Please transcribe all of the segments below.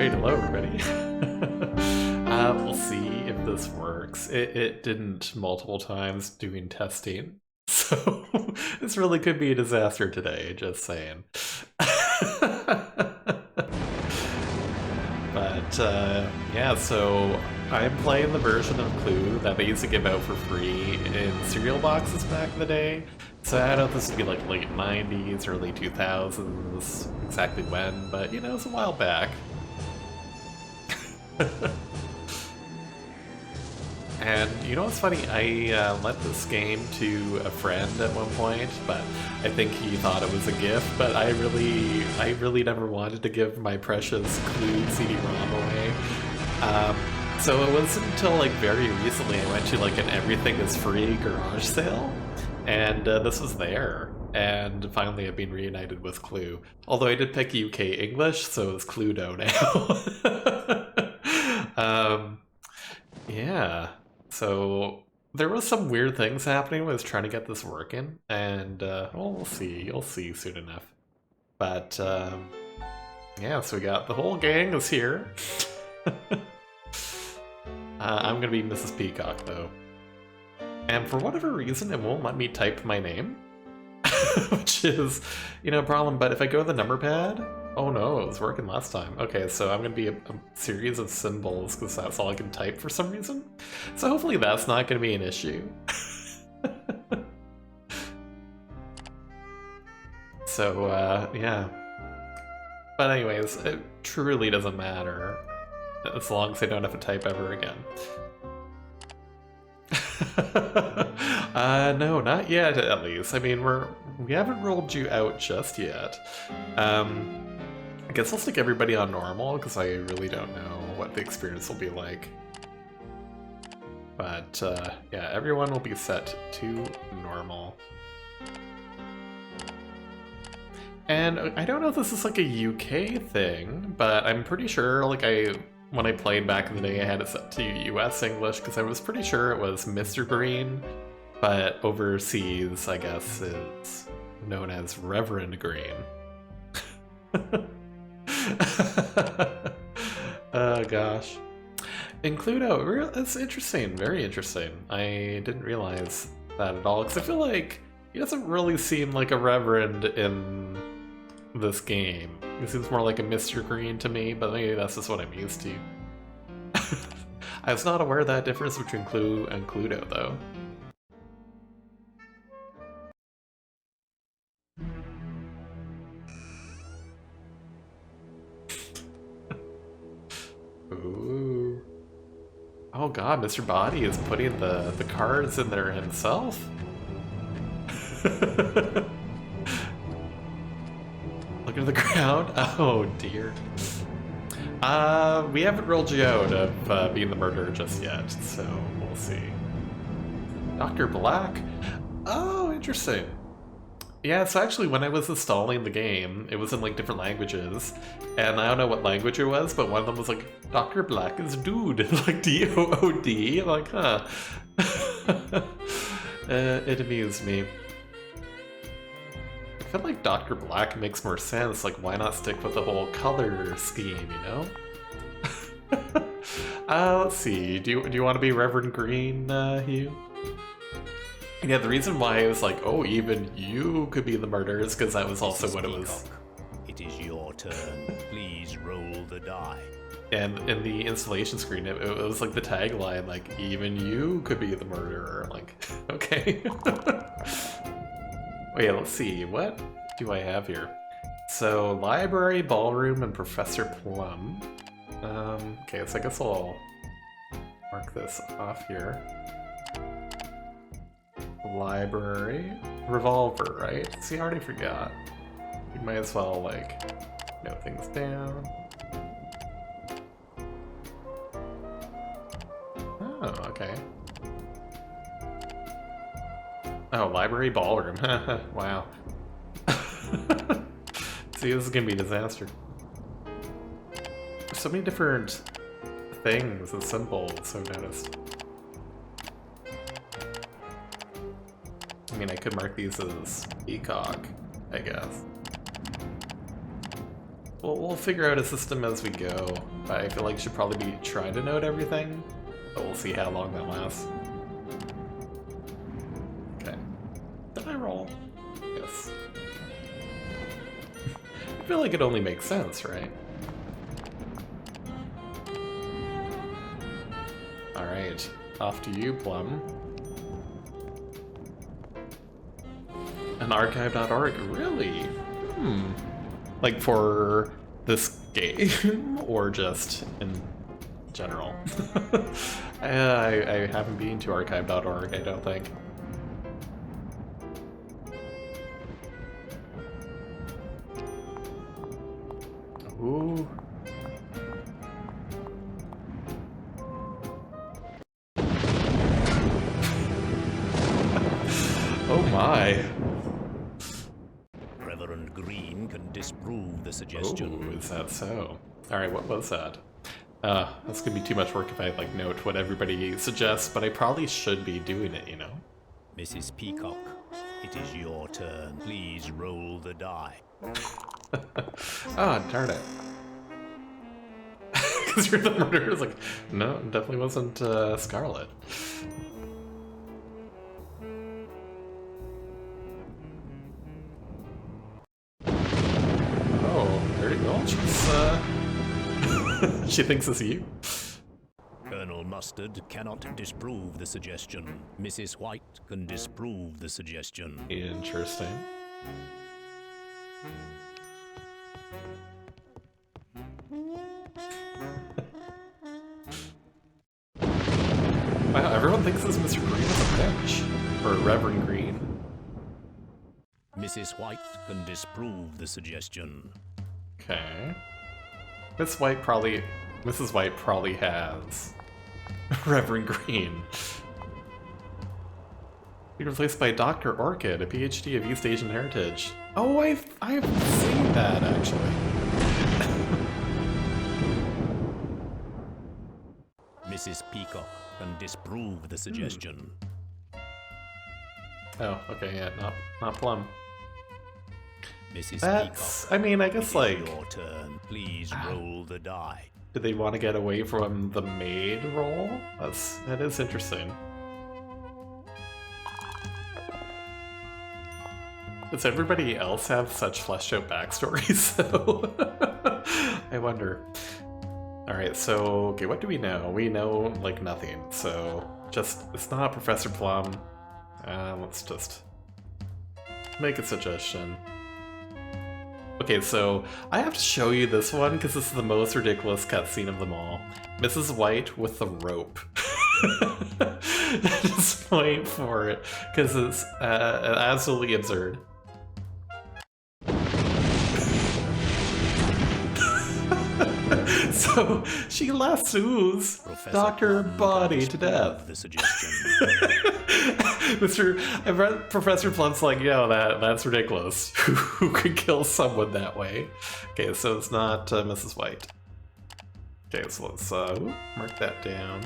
Alright, hello everybody. We'll see if this works. It didn't multiple times doing testing, so this really could be a disaster today, just saying. But yeah, so I'm playing the version of Clue that they used to give out for free in cereal boxes back in the day. So I don't know if this would be like late 90s, early 2000s, exactly when, but you know, it's a while back. And you know what's funny? I lent this game to a friend at one point, but I think he thought it was a gift. But I really never wanted to give my precious Clue CD-ROM away. So it wasn't until like very recently I went to like an everything is free garage sale, and this was there. And finally I've been reunited with Clue. Although I did pick UK English, so it's Cluedo now. Yeah. So there was some weird things happening when I was trying to get this working, and well, we'll see. You'll see soon enough. But yeah, so we got the whole gang is here. I'm gonna be Mrs. Peacock though, and for whatever reason, it won't let me type my name, which is, you know, a problem. But if I go to the number pad. Oh no, it was working last time. Okay, so I'm gonna be a series of symbols because that's all I can type for some reason. So hopefully that's not gonna be an issue. So, yeah. But anyways, it truly doesn't matter as long as I don't have to type ever again. No, not yet at least. I mean, we haven't rolled you out just yet. I guess I'll stick everybody on normal, because I really don't know what the experience will be like. But, yeah, everyone will be set to normal. And I don't know if this is like a UK thing, but I'm pretty sure, like, when I played back in the day, I had it set to US English, because I was pretty sure it was Mr. Green, but overseas, I guess, it's known as Reverend Green. Oh gosh. And Cluedo, that's interesting, very interesting. I didn't realize that at all, because I feel like he doesn't really seem like a Reverend in this game. He seems more like a Mr. Green to me, but maybe that's just what I'm used to. I was not aware of that difference between Clue and Cluedo, though. Ooh. Oh god, Mr. Body is putting the cards in there himself. Look at the ground. Oh dear. We haven't rolled you out of being the murderer just yet, so we'll see. Dr. Black? Oh, interesting. Yeah, so actually when I was installing the game, it was in like different languages, and I don't know what language it was, but one of them was like, Dr. Black is dude, like D-O-O-D, I'm like, huh. It amused me. I feel like Dr. Black makes more sense, like why not stick with the whole color scheme, you know? Let's see, do you want to be Reverend Green, Hugh? Yeah, the reason why I was like, oh, even you could be the murderer is because that was also what it was. It is your turn. Please roll the die. And in the installation screen, it was like the tagline, like, even you could be the murderer. Like, okay. Wait, let's see. What do I have here? So, library, ballroom, and Professor Plum. Okay, so I guess I'll mark this off here. Library, revolver, right? See, I already forgot. We might as well, like, note things down. Oh, okay. Oh, library, ballroom. Wow. See, this is gonna be a disaster. There's so many different things and symbols I've noticed. I mean, I could mark these as peacock, I guess. we'll figure out a system as we go. I feel like should probably be trying to note everything, but we'll see how long that lasts. Okay. Did I roll? Yes. I feel like it only makes sense, right? Alright, off to you, Plum. An archive.org, really? Like for this game, or just in general? I haven't been to archive.org, I don't think. Ooh. Oh my. Reverend Green can disprove the suggestion. Oh, is that so? Alright, what was that? That's gonna be too much work if I like note what everybody suggests, but I probably should be doing it, you know? Mrs. Peacock, it is your turn. Please roll the die. Ah, darn it. Because you're the murderer. It's like, no, it definitely wasn't Scarlet. Oh, there you go. She's, she thinks it's you. Colonel Mustard cannot disprove the suggestion. Mrs. White can disprove the suggestion. Interesting. Wow, everyone thinks this Mr. Green is a bitch. Or Reverend Green. Mrs. White can disprove the suggestion. Okay. Mrs. White probably has Reverend Green. Be replaced by Dr. Orchid, a PhD of East Asian heritage. Oh, I've seen that actually. Mrs. Peacock can disprove the suggestion. Oh, okay, yeah, not Plum. Mrs. That's, Peacock, I mean, I guess like, your turn. Please roll the die. do they want to get away from the maid role? That is interesting. Does everybody else have such fleshed out backstories though? I wonder. Alright, so, okay, what do we know? We know, like, nothing, so just, it's not Professor Plum. Let's just make a suggestion. Okay, so I have to show you this one because this is the most ridiculous cutscene of them all. Mrs. White with the rope. Just wait for it because it's absolutely absurd. So she lassos Dr. Body to death. The suggestion. Professor Plum's like, yo, that's ridiculous. Who could kill someone that way? Okay, so it's not Mrs. White. Okay, so let's mark that down.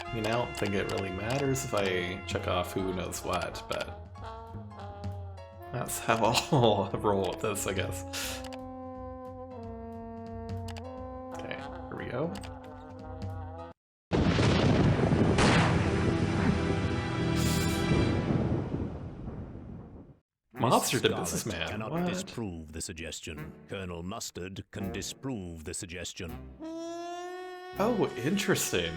I mean, I don't think it really matters if I check off who knows what, but that's how I'll roll with this, I guess. Okay, here we go. Mobster to businessman. Cannot What? disprove the suggestion. Colonel Mustard can disprove the suggestion. Oh, interesting.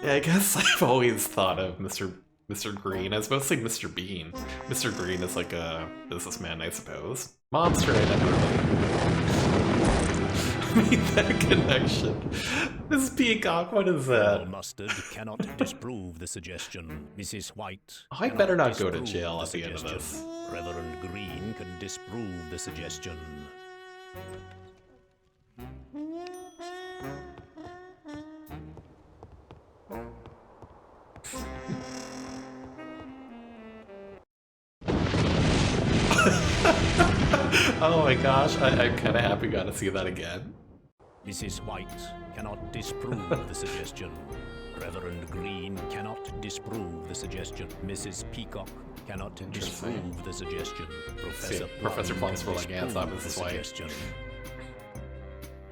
Yeah, I guess I've always thought of Mr. Green as mostly Mr. Bean. Mr. Green is like a businessman, I suppose. Mobster, I never really made that connection. This Peacock, what is Colonel that? Mustard cannot disprove the suggestion. Mrs. White. I cannot better not go to disprove jail at the end of suggestion. this. Reverend Green can disprove the suggestion. Oh my gosh, I'm kind of happy we got to see that again. Mrs. White cannot disprove the suggestion. Reverend Green cannot disprove the suggestion. Mrs. Peacock cannot disprove the suggestion. Professor Plum's for like, yeah, it's not the Mrs. White. suggestion.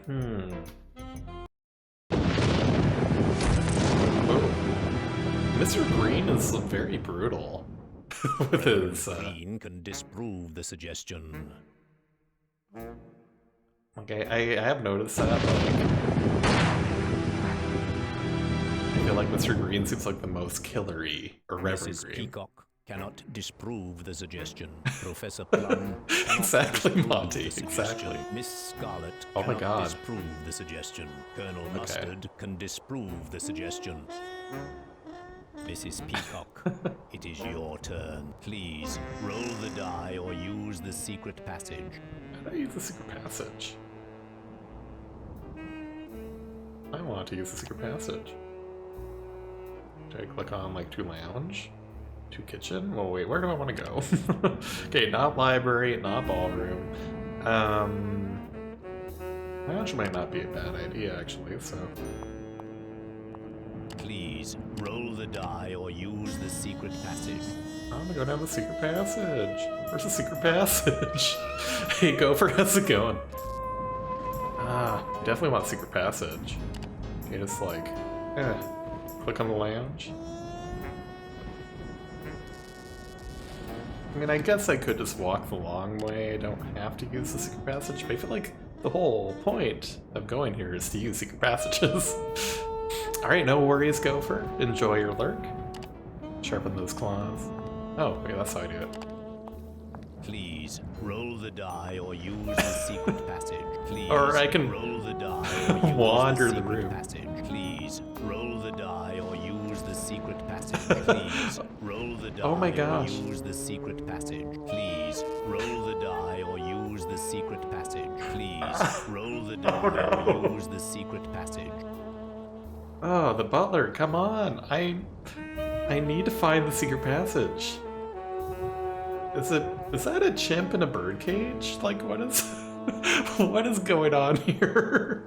Oh. Mr. Green is very brutal with his. Green can disprove the suggestion. Okay, I have noticed that. Like, I feel like Mr. Green seems like the most killery, or Reverend Mrs. Green. Peacock cannot disprove the suggestion. Professor Plum cannot Exactly, disprove Monty, the suggestion. exactly. Miss Scarlet Oh my cannot God. disprove the suggestion. Colonel Mustard can disprove the suggestion. Mrs. Peacock, it is your turn. Please roll the die or use the secret passage. How do I use the secret passage? I want to use the secret passage. Do I click on like to lounge? To kitchen? Well, wait, where do I want to go? Okay, not library, not ballroom. Lounge might not be a bad idea actually, so. Please roll the die or use the secret passage. I'm gonna go down the secret passage. Where's the secret passage? Hey, Gopher, how's it going? Definitely want secret passage. Okay, just like, click on the lounge. I mean, I guess I could just walk the long way. I don't have to use the secret passage, but I feel like the whole point of going here is to use secret passages. Alright, no worries, Gopher. Enjoy your lurk. Sharpen those claws. Oh, wait, that's how I do it. Please roll the die or use the secret passage. Please Or I can roll the die or use wander the the secret room. passage. Please roll the die or use the secret passage. Please roll the die Oh my or gosh. use the secret passage. Please roll the die or use the secret passage. Please roll the die or use the secret passage. Oh, the butler, come on. I need to find the secret passage. Is that a chimp in a birdcage? Like, what is what is going on here?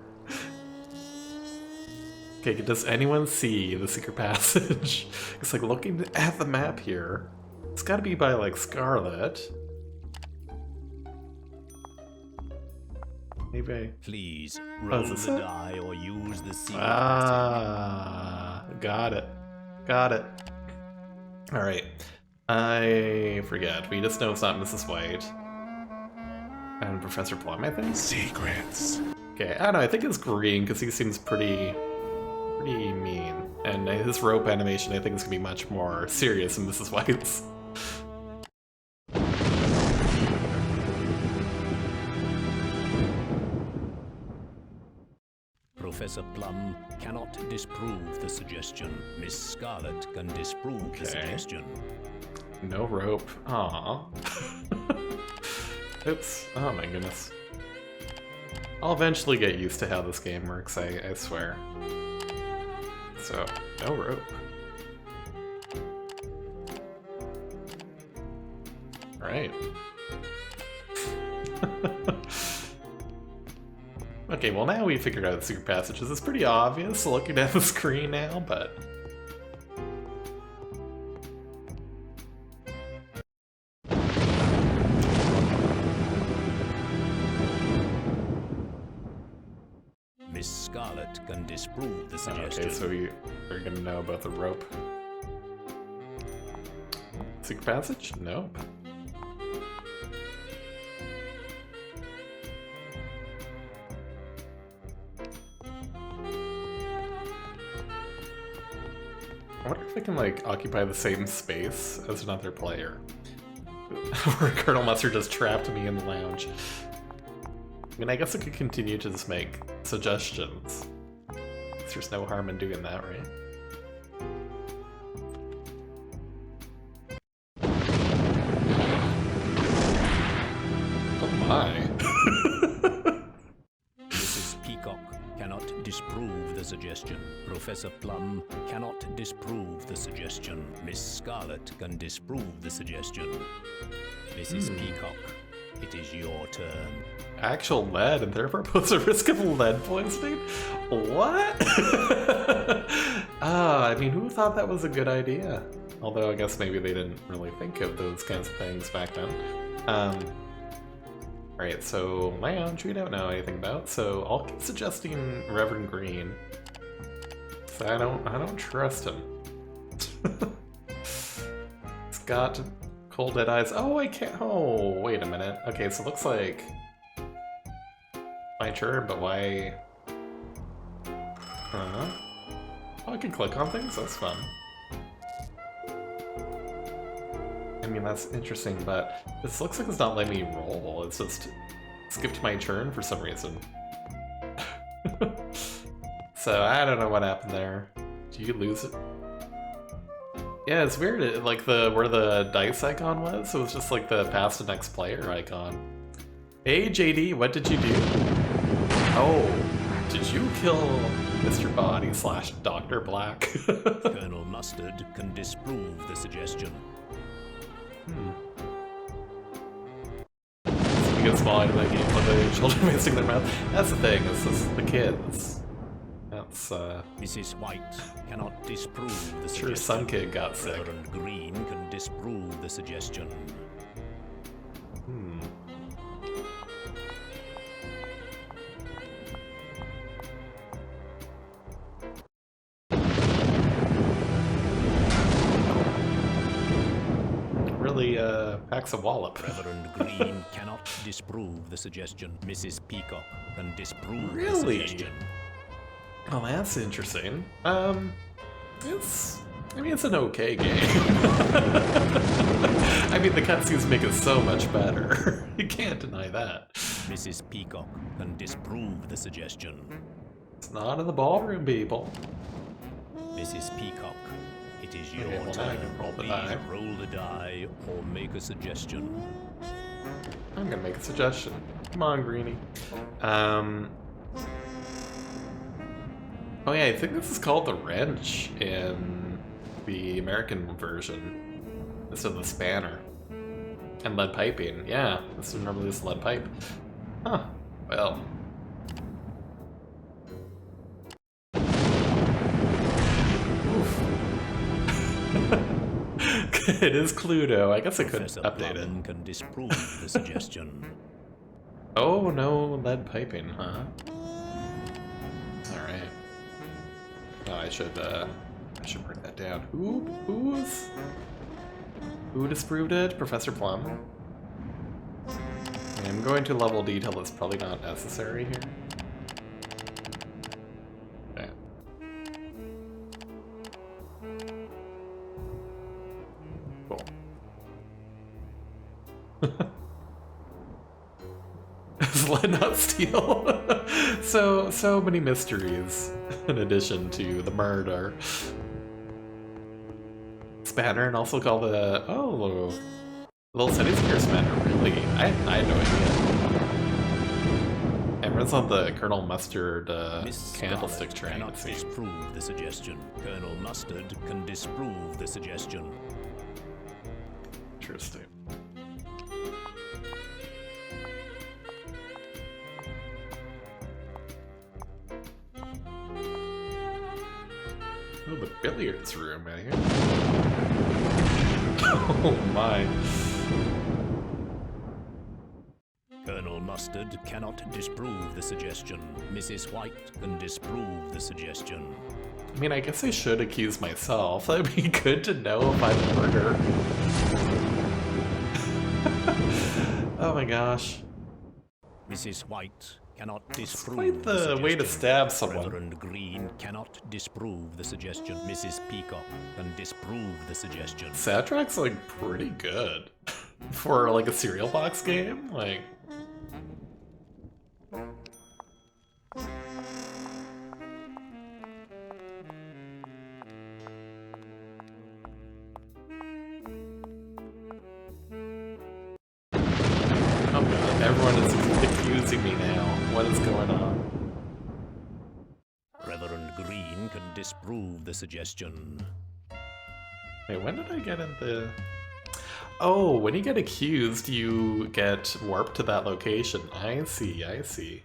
Okay, does anyone see the secret passage? It's like looking at the map here. It's gotta be by like Scarlet. Maybe. Please roll is this the it? die or use the secret passage. Got it. Got it. Alright. I forget. We just know it's not Mrs. White. And Professor Plum, I think? Secrets. Okay, I don't know, I think it's Green, because he seems pretty mean. And his rope animation, I think, is going to be much more serious than Mrs. White's. Professor Plum cannot disprove the suggestion. Miss Scarlet can disprove the suggestion. No rope. Aww. Oops. Oh my goodness. I'll eventually get used to how this game works, I swear. So, no rope. Right. Okay, well now we figured out the secret passages. It's pretty obvious looking at the screen now, but... Miss Scarlet can disprove the suggestion. Okay, so we're gonna know about the rope. Secret passage? Nope. I wonder if I can, like, occupy the same space as another player. Where Colonel Mustard just trapped me in the lounge. I mean, I guess I could continue to just make suggestions. There's no harm in doing that, right? Oh my. Mrs. Peacock cannot disprove the suggestion. Professor Plum cannot disprove the suggestion. Miss Scarlet can disprove the suggestion. Mrs. Peacock it is your turn. Actual lead and therefore pose a risk of lead poisoning? What? I mean, who thought that was a good idea? Although I guess maybe they didn't really think of those kinds of things back then. Right, so my tree I don't know anything about, so I'll keep suggesting Reverend Green. So I don't trust him. It's got cold dead eyes. Oh, I can't. Oh, wait a minute. Okay, so it looks like my turn, but why? Oh, I can click on things. That's fun. I mean, that's interesting, but this looks like it's not letting me roll. It's just skipped my turn for some reason. So I don't know what happened there. Do you lose it? Yeah, it's weird. Like where the dice icon was, it was just like the pass to next player icon. Hey JD, what did you do? Oh, did you kill Mr. Body / Dr. Black? Colonel Mustard can disprove the suggestion. You get small into that game with the children wasting their mouth. That's the thing, it's just the kids. That's Mrs. White cannot disprove the sure suggestion. some kid got sick. Reverend Green can disprove the suggestion. Really packs a wallop. Reverend Green cannot disprove the suggestion. Mrs. Peacock can disprove Really? the suggestion. Oh, that's interesting. It's an okay game. I mean, the cutscenes make it so much better. You can't deny that. Mrs. Peacock can disprove the suggestion. It's not in the ballroom, people. Mrs. Peacock, it is your Okay, well, now I turn. can roll the Please die. roll the die or make a suggestion. I'm gonna make a suggestion. Come on, Greenie. Oh yeah, I think this is called the wrench in the American version. This is the spanner. And lead piping. Yeah, this is normally this lead pipe. Huh. Well. Oof. It is Cluedo. I guess I could Professor update Plum it. can disprove the suggestion. Oh, no lead piping, huh? Alright. Oh, I should write that down. Who disproved it? Professor Plum? I'm going to level detail that's probably not necessary here. Okay. Cool. Is lead not steel? so many mysteries in addition to the murder. Spanner, and also called the little city spear spanner. Really, I had no idea. Everyone's on the Colonel Mustard Miss candlestick Scarlet train. cannot It seems. disprove the suggestion. Colonel Mustard can disprove the suggestion. Interesting. Oh, the billiards room, man. Oh my. Colonel Mustard cannot disprove the suggestion. Mrs. White can disprove the suggestion. I mean, I guess I should accuse myself. That'd be good to know if I'm a murderer. Oh my gosh. Mrs. White cannot disprove quite the suggestion. way to stab someone. Reverend Green cannot disprove the suggestion. Mrs. Peacock can disprove the suggestion. Soundtrack's like pretty good for like a cereal box game. Like, oh god, everyone is accusing me now. What is going on? Reverend Green can disprove the suggestion. Wait, when did I get into? Oh, when you get accused, you get warped to that location. I see, I see.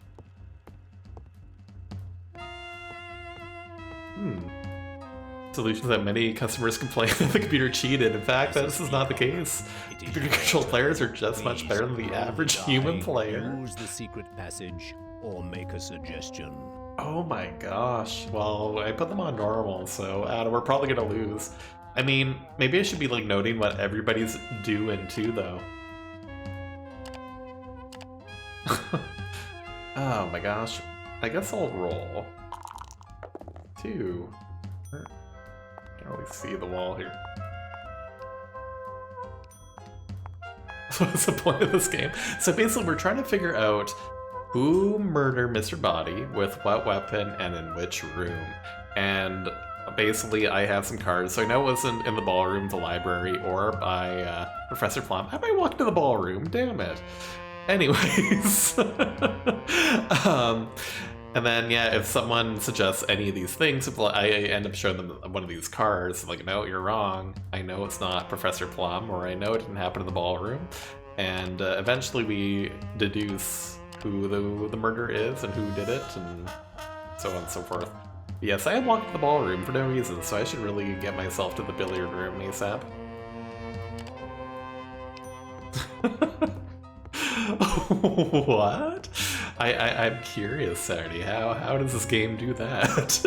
Solutions that many customers complain that the computer cheated. In fact, this is not the case. Computer controlled players are just much better than the average human player. Use the secret passage or make a suggestion. Oh my gosh. Well, I put them on normal, so we're probably gonna lose. I mean, maybe I should be like noting what everybody's doing too, though. Oh my gosh. I guess I'll roll. 2. Can't really see the wall here. So what's the point of this game? So basically we're trying to figure out who murdered Mr. Body with what weapon and in which room. And basically I have some cards, so I know it wasn't in the ballroom, the library, or by Professor Plum. I might walk to the ballroom, damn it. Anyways. And then, yeah, if someone suggests any of these things, if I end up showing them one of these cards, like, no, you're wrong. I know it's not Professor Plum, or I know it didn't happen in the ballroom. And eventually we deduce who the murderer is and who did it, and so on and so forth. Yes, I walked to the ballroom for no reason, so I should really get myself to the billiard room ASAP. What? I'm curious, Saturday. How does this game do that?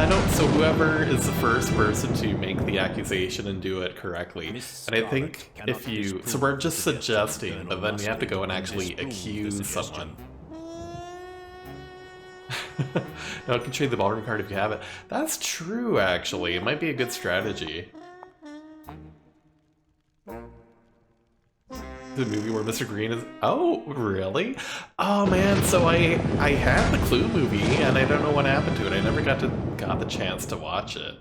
No, so whoever is the first person to make the accusation and do it correctly. And I think if you... So we're just suggesting, but then you have to go and actually accuse someone. No, I can trade the ballroom card if you have it. That's true, actually. It might be a good strategy. The movie where Mr. Green is... Oh, really? Oh man, so I had the Clue movie and I don't know what happened to it. I never got the chance to watch it.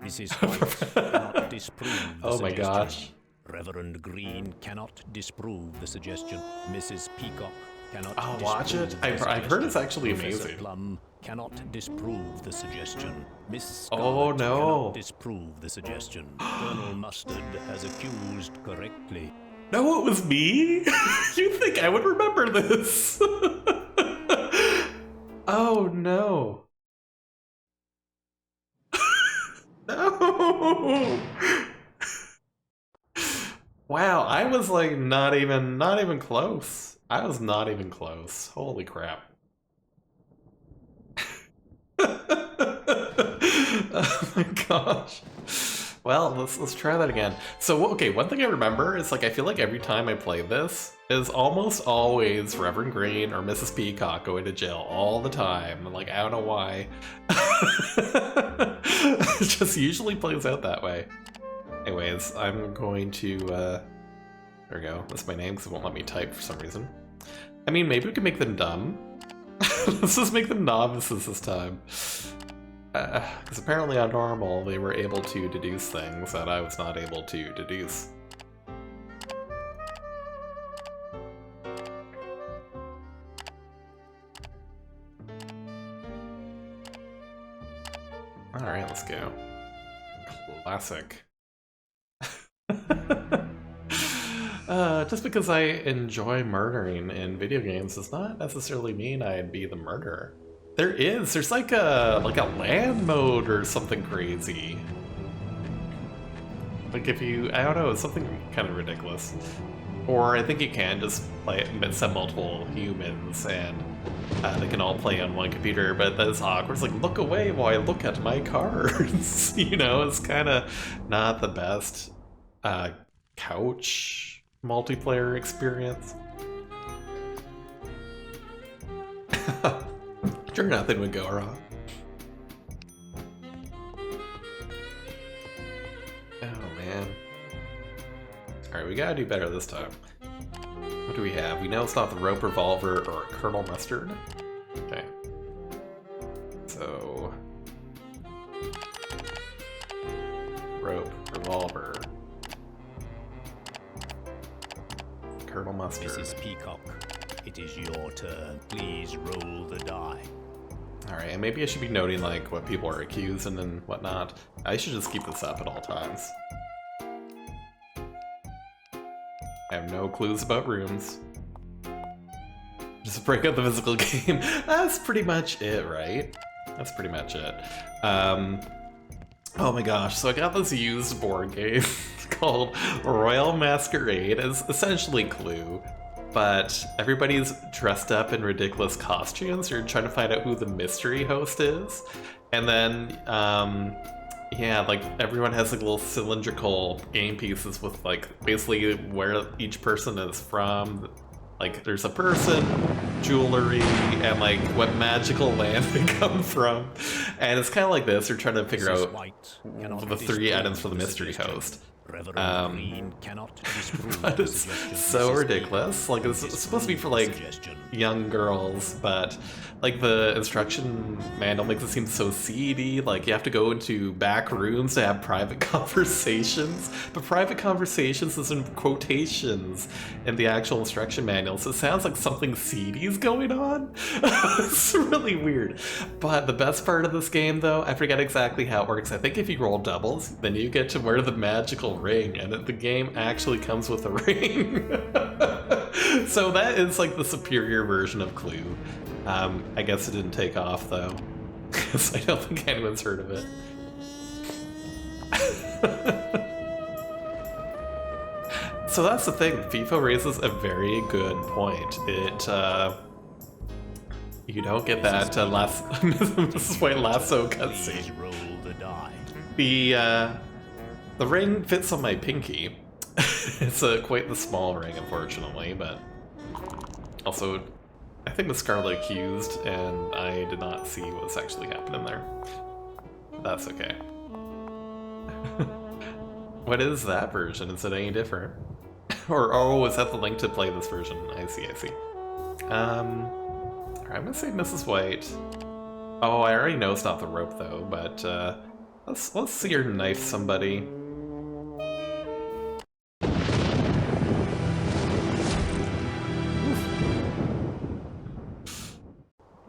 Mrs. White cannot disprove the Oh my suggestion. gosh. Reverend Green cannot disprove the suggestion. Mrs. Peacock cannot I'll disprove watch it. the I've heard it's actually Professor amazing. Plum cannot disprove the suggestion. Miss Oh, Scarlet no. cannot disprove the suggestion. Colonel Mustard has accused correctly. No, it was me? You think I would remember this? Oh no. No. Wow, I was like not even close. I was not even close. Holy crap. Oh my gosh. Well, let's try that again. So, okay, one thing I remember is, like, I feel like every time I play this is almost always Reverend Green or Mrs. Peacock going to jail all the time. Like, I don't know why. It just usually plays out that way. Anyways, I'm going to, there we go. That's my name because it won't let me type for some reason. I mean, maybe we can make them dumb. Let's just make them novices this time. Because apparently on normal, they were able to deduce things that I was not able to deduce. Alright, let's go. Classic. Just because I enjoy murdering in video games does not necessarily mean I'd be the murderer. There's like a land mode or something crazy. Like if you, I don't know, it's something kind of ridiculous. Or I think you can just play it, set multiple humans and they can all play on one computer, but that's awkward. It's like, look away while I look at my cards. You know, it's kind of not the best couch multiplayer experience. Sure, nothing would go wrong. Oh man. Alright, we gotta do better this time. What do we have? We know it's not the rope revolver or Colonel Mustard. Okay. So... rope, revolver, Colonel Mustard. Mrs. Peacock, it is your turn. Please roll the die. Alright, and maybe I should be noting like what people are accused and then whatnot. I should just keep this up at all times. I have no clues about rooms. Just break out the physical game. That's pretty much it, right? That's pretty much it. Oh my gosh, so I got this used board game called Royal Masquerade. It's essentially Clue, but everybody's dressed up in ridiculous costumes. You're trying to find out who the mystery host is. And then, yeah, like everyone has like little cylindrical game pieces with like basically where each person is from. Like there's a person, jewelry, and like what magical land they come from. And it's kind of like this, you're trying to figure out the 3 items for the mystery host. But it's so ridiculous. Like it's supposed to be for like young girls, but like the instruction manual makes it seem so seedy. Like you have to go into back rooms to have private conversations, but private conversations is in quotations in the actual instruction manual, so it sounds like something seedy is going on. It's really weird. But the best part of this game, though, I forget exactly how it works. I think if you roll doubles, then you get to wear the magical ring, and the game actually comes with a ring. So that is like the superior version of Clue. I guess it didn't take off though, because I don't think anyone's heard of it. So that's the thing, FIFA raises a very good point. You don't get that Mrs. White Lasso cutscene. The ring fits on my pinky. It's quite the small ring, unfortunately, but also I think the Scarlet accused, and I did not see what was actually happening there. That's okay. What is that version? Is it any different? Or, oh, is that the link to play this version? I see, I see. Alright, I'm gonna say Mrs. White. Oh, I already know it's not the rope though, but let's see her knife somebody.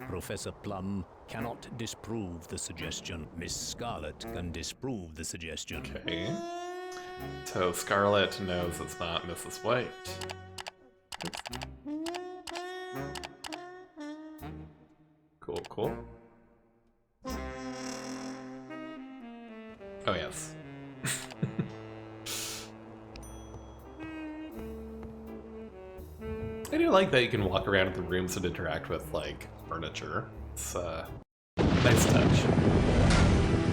Professor Plum cannot disprove the suggestion. Miss Scarlet can disprove the suggestion. Okay. So Scarlet knows it's not Mrs. White. Cool, cool. Oh, yes. I do like that you can walk around in the rooms and interact with, like, furniture. It's a nice touch.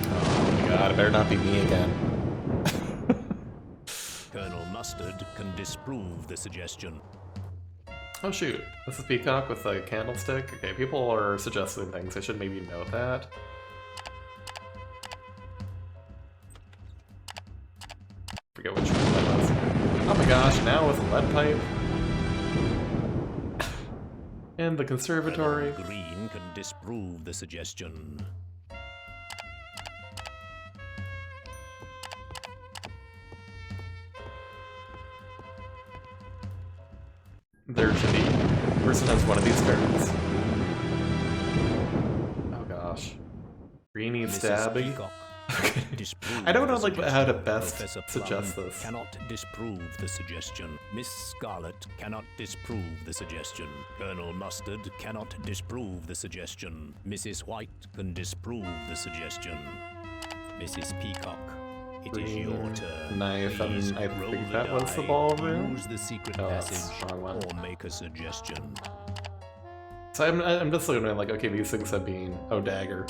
Oh my god, it better not be me again. Colonel Mustard can disprove the suggestion. Oh shoot, this is Peacock with a candlestick? Okay, people are suggesting things, I should maybe note that. Forget which one that was. Oh my gosh, now with a lead pipe. And the conservatory. Green can disprove the suggestion. There should be. The person has one of these cards. Oh gosh. Greeny stabby. I don't know like how to best suggest this. Cannot disprove the suggestion. Miss Scarlet cannot disprove the suggestion. Colonel Mustard cannot disprove the suggestion. Mrs. White can disprove the suggestion. Mrs. Peacock, it is your turn. Knife, Please and I roll think the that was the die, ballroom. Use the secret Oh, that's passage, the wrong one. or make a suggestion. So I'm just looking at like, okay, these things have been, oh, dagger.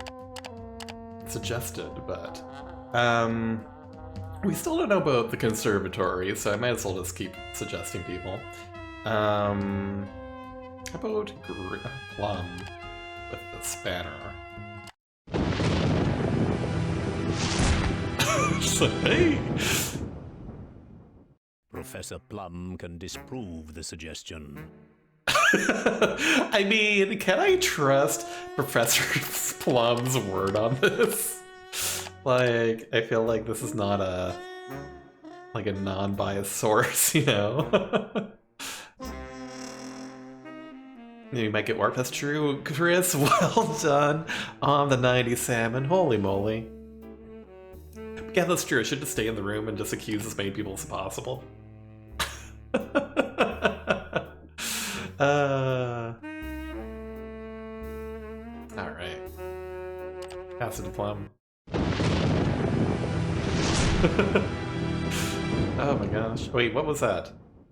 Suggested, but we still don't know about the conservatory, so I might as well just keep suggesting people. How about Plum with the spanner? Hey! Professor Plum can disprove the suggestion. I mean, can I trust Professor Plum's word on this? Like, I feel like this is not a non-biased source, you know? You might get warped. That's true, Chris. Well done on the 90 salmon. Holy moly. Yeah, that's true. I should just stay in the room and just accuse as many people as possible. Alright. Acid plum. Oh my gosh. Wait, what was that?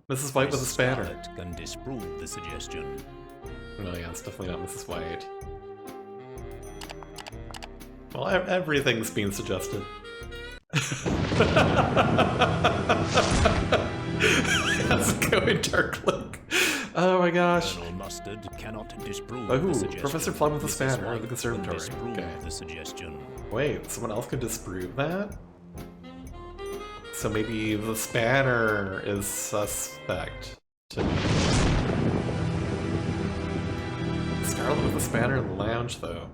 Mrs. White with a spanner. Scarlet can disprove the suggestion. No, yeah, it's definitely not Mrs. White. Well, everything's being suggested. How's it going, Darklink? Oh my gosh. Colonel Mustard cannot disprove Oh, the suggestion. Professor Plum with a Mrs. spanner White in the conservatory. can disprove Okay. the suggestion. Wait, someone else could disprove that? So maybe the spanner is suspect to me. Scarlet with the spanner in the lounge, though.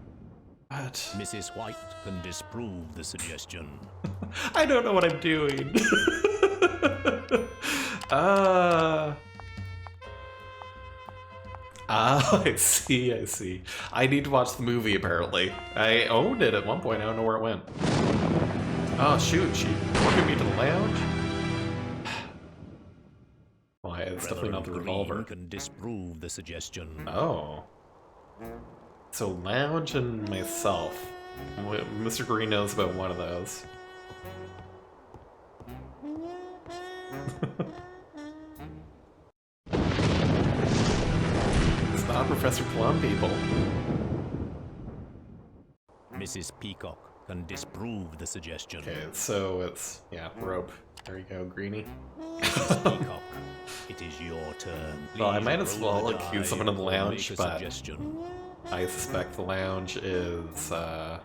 What? Mrs. White can disprove the suggestion. I don't know what I'm doing. I see, I see. I need to watch the movie, apparently. I owned it at one point, I don't know where it went. Oh shoot, she took me to the lounge? Why, it's definitely not the Reverend revolver. Green can disprove the suggestion. Oh. So lounge and myself. Mr. Green knows about one of those. It's not Professor Plum, people. Mrs. Peacock can disprove the suggestion. Okay, so it's, yeah, rope. There you go, Greenie. Mrs. Peacock, it is your turn. Well, I Please might as roll well the accuse die someone in the or lounge, make a but suggestion. I suspect the lounge is, going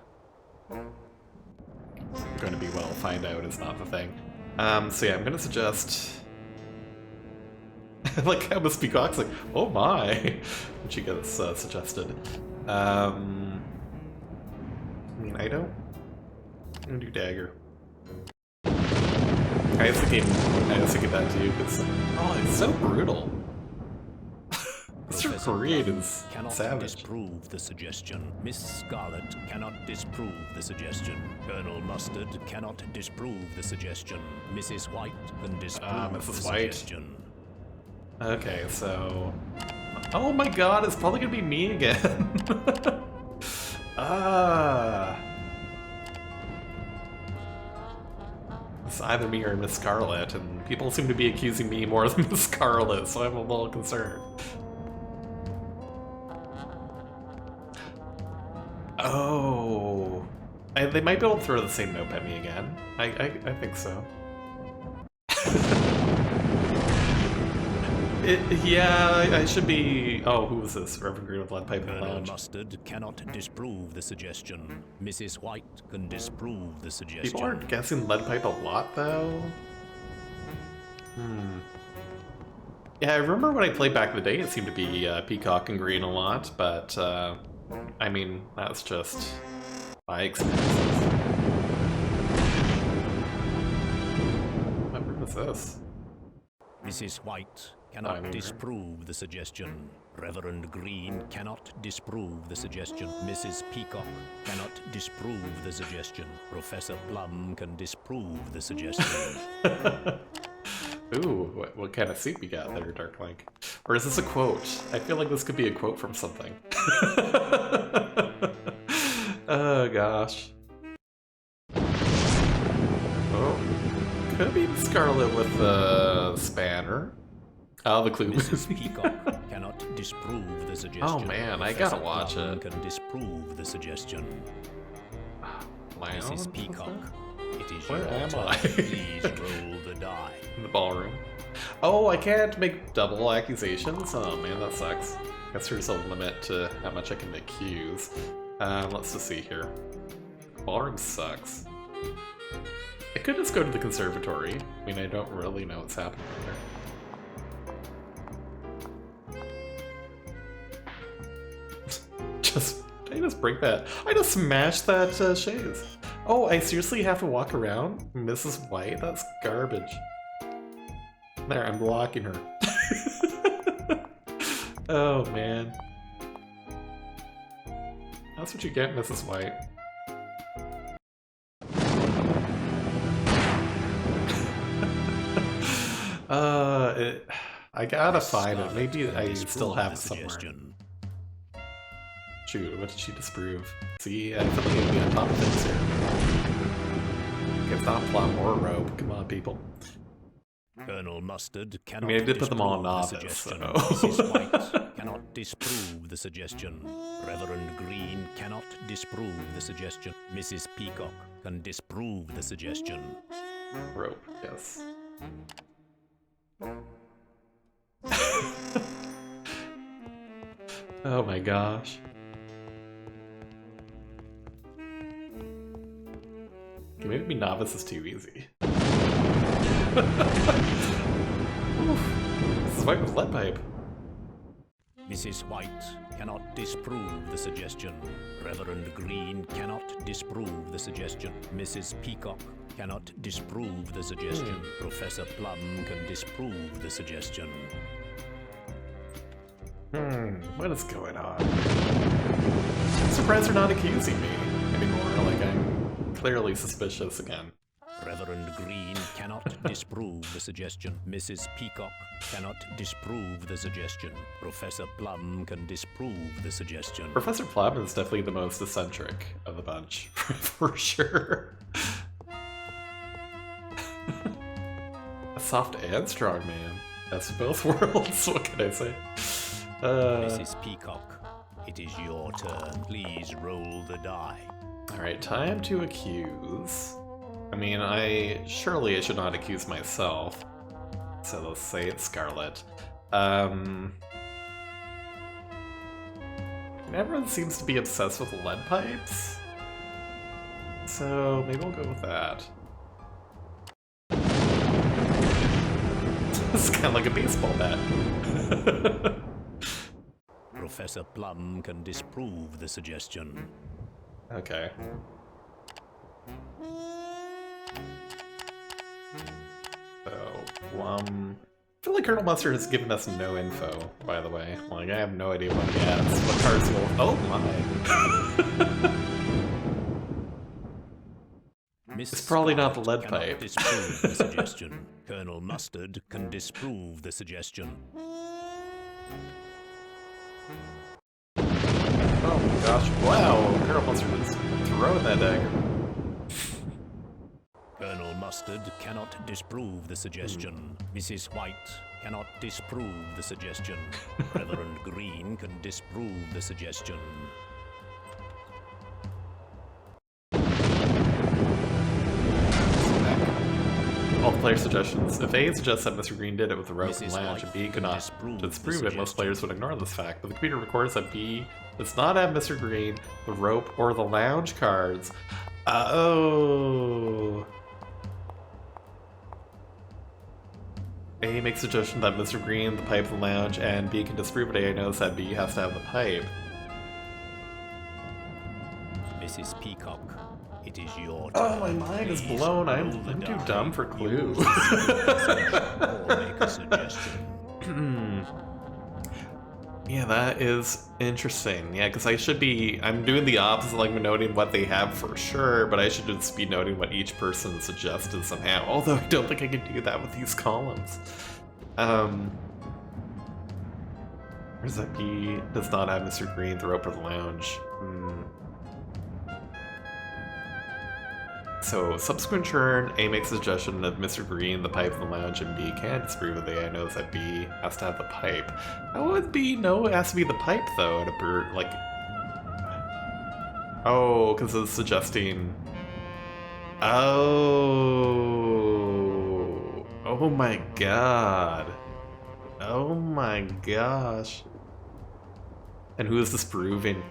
to be, well, find out is not the thing. So yeah, I'm gonna suggest... like how Miss Peacock's like, oh my, when she gets suggested. I mean, I'm gonna do dagger. I was thinking that too, because, oh, it's so brutal. Mr. Professor Korean Plum is cannot savage. disprove the suggestion. Miss Scarlet cannot disprove the suggestion. Colonel Mustard cannot disprove the suggestion. Mrs. White can disprove Mrs. the White. suggestion. Okay, so... Oh my god, it's probably gonna be me again. It's either me or Miss Scarlet, and people seem to be accusing me more than Miss Scarlet, so I'm a little concerned. Oh... they might be able to throw the same note at me again. I think so. Yeah, I should be... Oh, who was this? Reverend Green with lead pipe in the Colonel lounge. Mustard cannot disprove the suggestion. Mrs. White can disprove the suggestion. People aren't guessing lead pipe a lot, though. Yeah, I remember when I played back in the day, it seemed to be Peacock and Green a lot, but, I mean, that's just my experience. What room is this? Mrs. White I cannot mean- disprove the suggestion. Reverend Green cannot disprove the suggestion. Mrs. Peacock cannot disprove the suggestion. Professor Plum can disprove the suggestion. Ooh, what kind of soup you got there, Darklink? Or is this a quote? I feel like this could be a quote from something. Oh, gosh. Oh. Could be Scarlet with the spanner. Oh, the clue. Mrs. Peacock cannot disprove the suggestion. Oh, man, I gotta Professor watch Plum it. can disprove the suggestion. Lounge? Mrs. Peacock, it is Where your am turn. I? Please roll the die. In the ballroom. Oh, I can't make double accusations? Oh man, that sucks. Guess there's a limit to how much I can accuse. Let's just see here. Ballroom sucks. I could just go to the conservatory. I mean, I don't really know what's happening there. Did I just break that? I just smashed that chaise. Oh, I seriously have to walk around? Mrs. White? That's garbage. There, I'm blocking her. Oh, man. That's what you get, Mrs. White. I gotta find it. Maybe I still have it somewhere. Shoot, what did she disprove? See, I feel like I'd be on top of things here. It's not plot or rope. Come on, people. Colonel Mustard cannot I mean, I did put them all in disprove the novice, suggestion. so... Mrs. White cannot disprove the suggestion. Reverend Green cannot disprove the suggestion. Mrs. Peacock can disprove the suggestion. Rope, yes. Oh my gosh. Okay, maybe novice is too easy. Oof. This is White with lead pipe. Mrs. White cannot disprove the suggestion. Reverend Green cannot disprove the suggestion. Mrs. Peacock cannot disprove the suggestion. Professor Plum can disprove the suggestion. What is going on? I'm surprised they're not accusing me anymore, like I'm clearly suspicious again. Reverend Green cannot disprove the suggestion. Mrs. Peacock cannot disprove the suggestion. Professor Plum can disprove the suggestion. Professor Plum is definitely the most eccentric of the bunch, for sure. A soft and strong man. Best of both worlds, what can I say? Mrs. Peacock, it is your turn. Please roll the die. Alright, time to accuse. I mean, surely I should not accuse myself. So let's say it's Scarlet. Everyone seems to be obsessed with lead pipes. So maybe we'll go with that. It's kind of like a baseball bat. Professor Plum can disprove the suggestion. Okay. So, Plum... I feel like Colonel Mustard has given us no info, by the way. Like, I have no idea what he has. What cards will... Oh my! It's probably not the lead pipe. Disprove the suggestion. Colonel Mustard can disprove the suggestion. Oh my gosh, wow! Colonel Mustard is throwing that dagger. Colonel Mustard cannot disprove the suggestion. Mrs. White cannot disprove the suggestion. Reverend Green can disprove the suggestion. All the player suggestions. If A suggests that Mr. Green did it with the rope and lounge, and B could not disprove it, most players would ignore this fact. But the computer records that B does not have Mr. Green, the rope, or the lounge cards. Oh. A makes a suggestion that Mr. Green, the pipe, the lounge, and B can disprove it. A knows that B has to have the pipe. Mrs. Peacock, it is your turn. Oh, my mind is blown. I'm too dumb for clues. Or make a suggestion. Yeah, that is interesting. Yeah, because I'm doing the opposite, like noting what they have for sure, but I should just be noting what each person suggested somehow. Although I don't think I can do that with these columns. Where's that B? Does not have Mr. Green, the rope, or the lounge. So, subsequent turn, A makes a suggestion of Mr. Green, the pipe, the lounge, and B can't disprove it. A knows that B has to have the pipe. How would B know it has to be the pipe, though? Like... Oh, because it's suggesting... Oh... Oh my god. Oh my gosh. And who is disproving?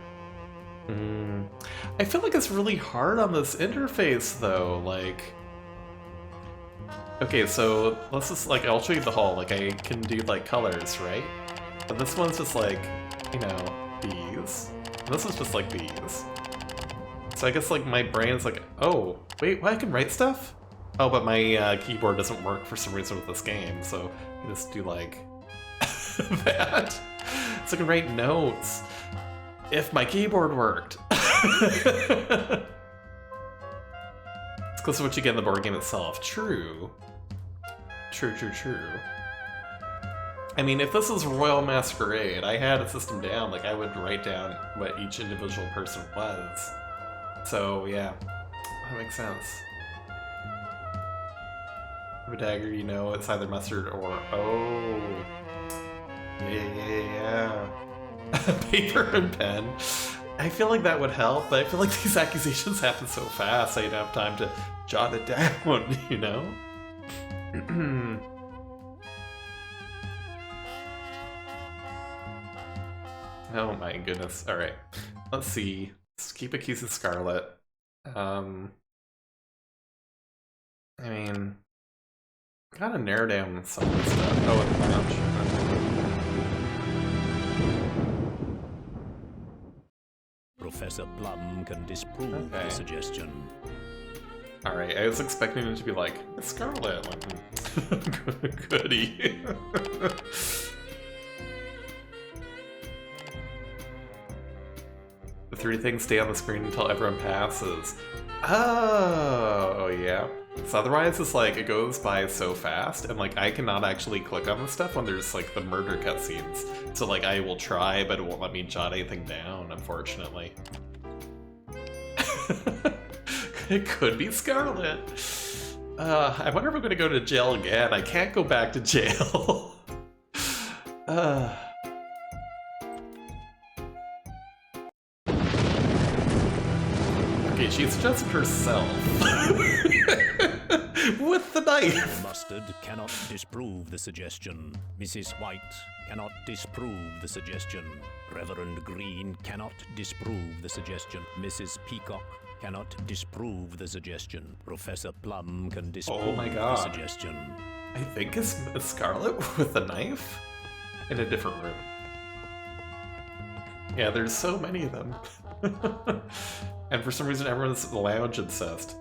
I feel like it's really hard on this interface, though, like... Okay, so let's just, like, I'll show you the whole, like, I can do, like, colors, right? But this one's just, like, you know, these. And this is just, like, these. So I guess, like, my brain's like, oh, wait, what, I can write stuff? Oh, but my keyboard doesn't work for some reason with this game, so I just do, like, that. So I can write notes. If my keyboard worked. It's close to what you get in the board game itself. True. True. I mean, if this is Royal Masquerade, I had a system down, like I would write down what each individual person was. So, yeah, that makes sense. A dagger, you know, it's either mustard or... Oh. Yeah. Paper and pen. I feel like that would help, but I feel like these accusations happen so fast I don't have time to jot it down, you know? Oh my goodness. Alright. Let's see. Let's keep accusing Scarlet. I mean... Gotta narrow down some of this stuff. Oh, and lounge. Professor Plum can disprove the suggestion. Alright, I was expecting it to be like, Scarlet, like, goody. The three things stay on the screen until everyone passes. Oh, yeah. So otherwise it's like, it goes by so fast, and like, I cannot actually click on the stuff when there's like the murder cutscenes. So like, I will try, but it won't let me jot anything down, unfortunately. It could be Scarlet. I wonder if I'm gonna go to jail again. I can't go back to jail. Okay, she suggested herself. With the knife! Mustard cannot disprove the suggestion. Mrs. White cannot disprove the suggestion. Reverend Green cannot disprove the suggestion. Mrs. Peacock cannot disprove the suggestion. Professor Plum can disprove the suggestion. I think it's Scarlet with a knife? In a different room. Yeah, there's so many of them. And for some reason everyone's lounge obsessed.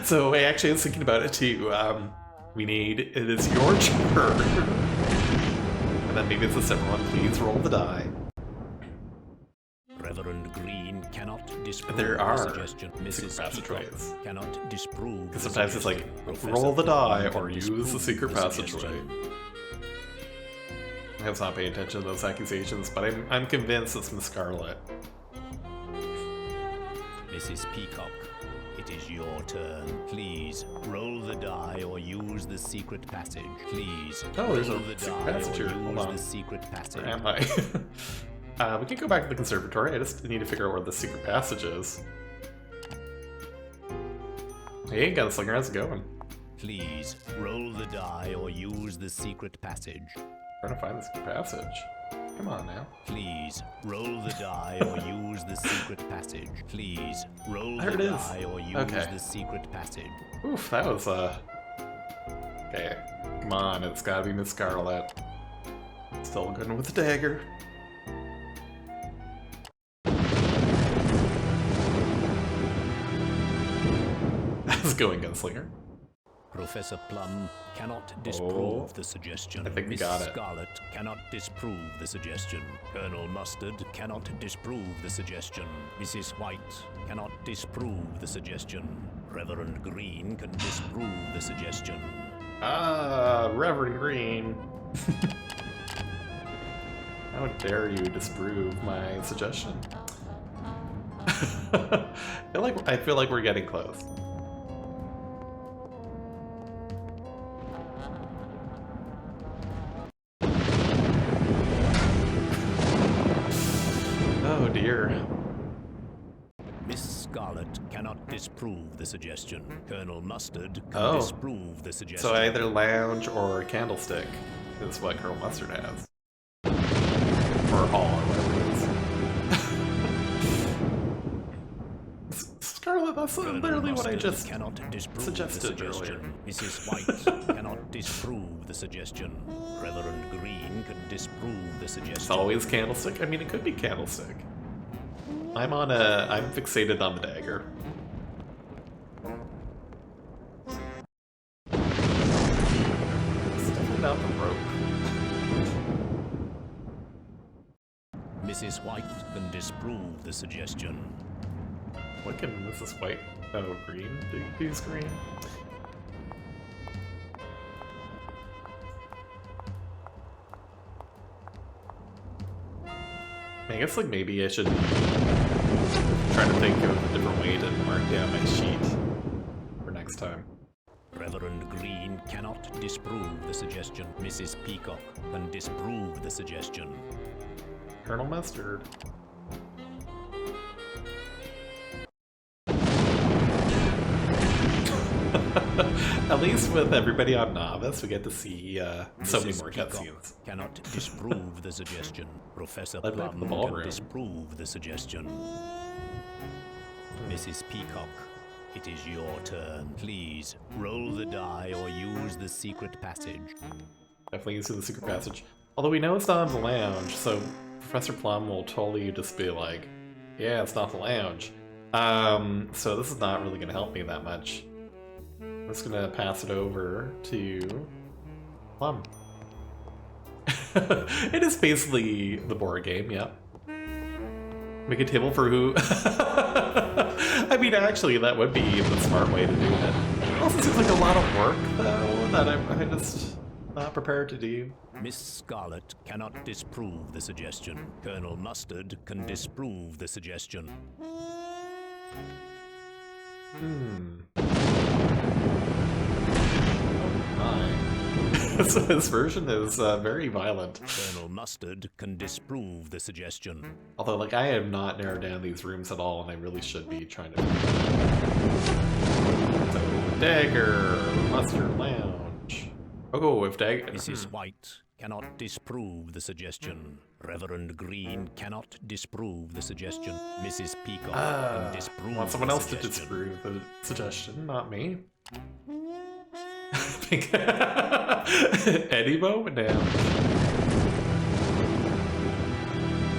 So I actually was thinking about it too. It is your turn. And then maybe it's a separate one. Please roll the die. Reverend Green cannot disprove there are the suggestion. Mrs. passageways. Cannot disprove. Because sometimes it's like, roll the die or use the secret passageway. I was not paying attention to those accusations, but I'm convinced it's Miss Scarlet. Mrs. Peacock, it is your turn. Please, roll the die or use the secret passage. Please, oh, there's roll a the secret die passage here. or Hold use on. the secret passage. Where am I? We can go back to the conservatory. I just need to figure out where the secret passage is. Hey, Gunslinger, how's it going? Please, roll the die or use the secret passage. Trying to find the secret passage. Come on now. Please, roll the die or use the secret passage. Please, roll There the it is. die or use the secret passage. Oof, that was, Okay, come on, it's gotta be Miss Scarlet. Still good with the dagger. How's it going, Gunslinger? Professor Plum cannot disprove the suggestion. I think we Miss got it. Scarlet cannot disprove the suggestion. Colonel Mustard cannot disprove the suggestion. Mrs. White cannot disprove the suggestion. Reverend Green can disprove the suggestion. Ah, Reverend Green. How dare you disprove my suggestion? I feel like we're getting close. Oh dear. Miss Scarlet cannot disprove the suggestion. Colonel Mustard can disprove the suggestion. So either lounge or candlestick is what Colonel Mustard has. Or hall, or whatever it is. Scarlet, that's literally what I just suggested earlier. Mrs. White cannot disprove the suggestion. Reverend Green can disprove the suggestion. It's always candlestick? I mean, it could be candlestick. I'm fixated on the dagger. Stepping out the rope. Mrs. White can disprove the suggestion. What can Mrs. White? Oh, green? Who's green? I guess like maybe I should be trying to think of a different way to mark down my sheet for next time. Reverend Green cannot disprove the suggestion. Mrs. Peacock can disprove the suggestion. Colonel Mustard. At least with everybody on Novice, we get to see so many more cutscenes. Cannot disprove the suggestion. Professor Let back Plum the can ballroom. disprove the suggestion. Mrs. Peacock, it is your turn. Please roll the die or use the secret passage. Definitely using the secret passage. Although we know it's not in the lounge, so Professor Plum will totally just be like, yeah, it's not the lounge. So this is not really going to help me that much. I'm just going to pass it over to Plum. It is basically the board game, yeah. Make a table for who? I mean, actually, that would be the smart way to do it. It also seems like a lot of work, though, that I'm just not prepared to do. Miss Scarlet cannot disprove the suggestion. Colonel Mustard can disprove the suggestion. So this version is very violent. Colonel Mustard can disprove the suggestion. Although, like, I have not narrowed down these rooms at all, and I really should be trying to. So, Dagger, Mustard Lounge. Oh, if Dagger. Mrs. White cannot disprove the suggestion. Reverend Green cannot disprove the suggestion. Mrs. Peacock can disprove Want someone the else to suggestion. disprove the suggestion, not me. Any moment now.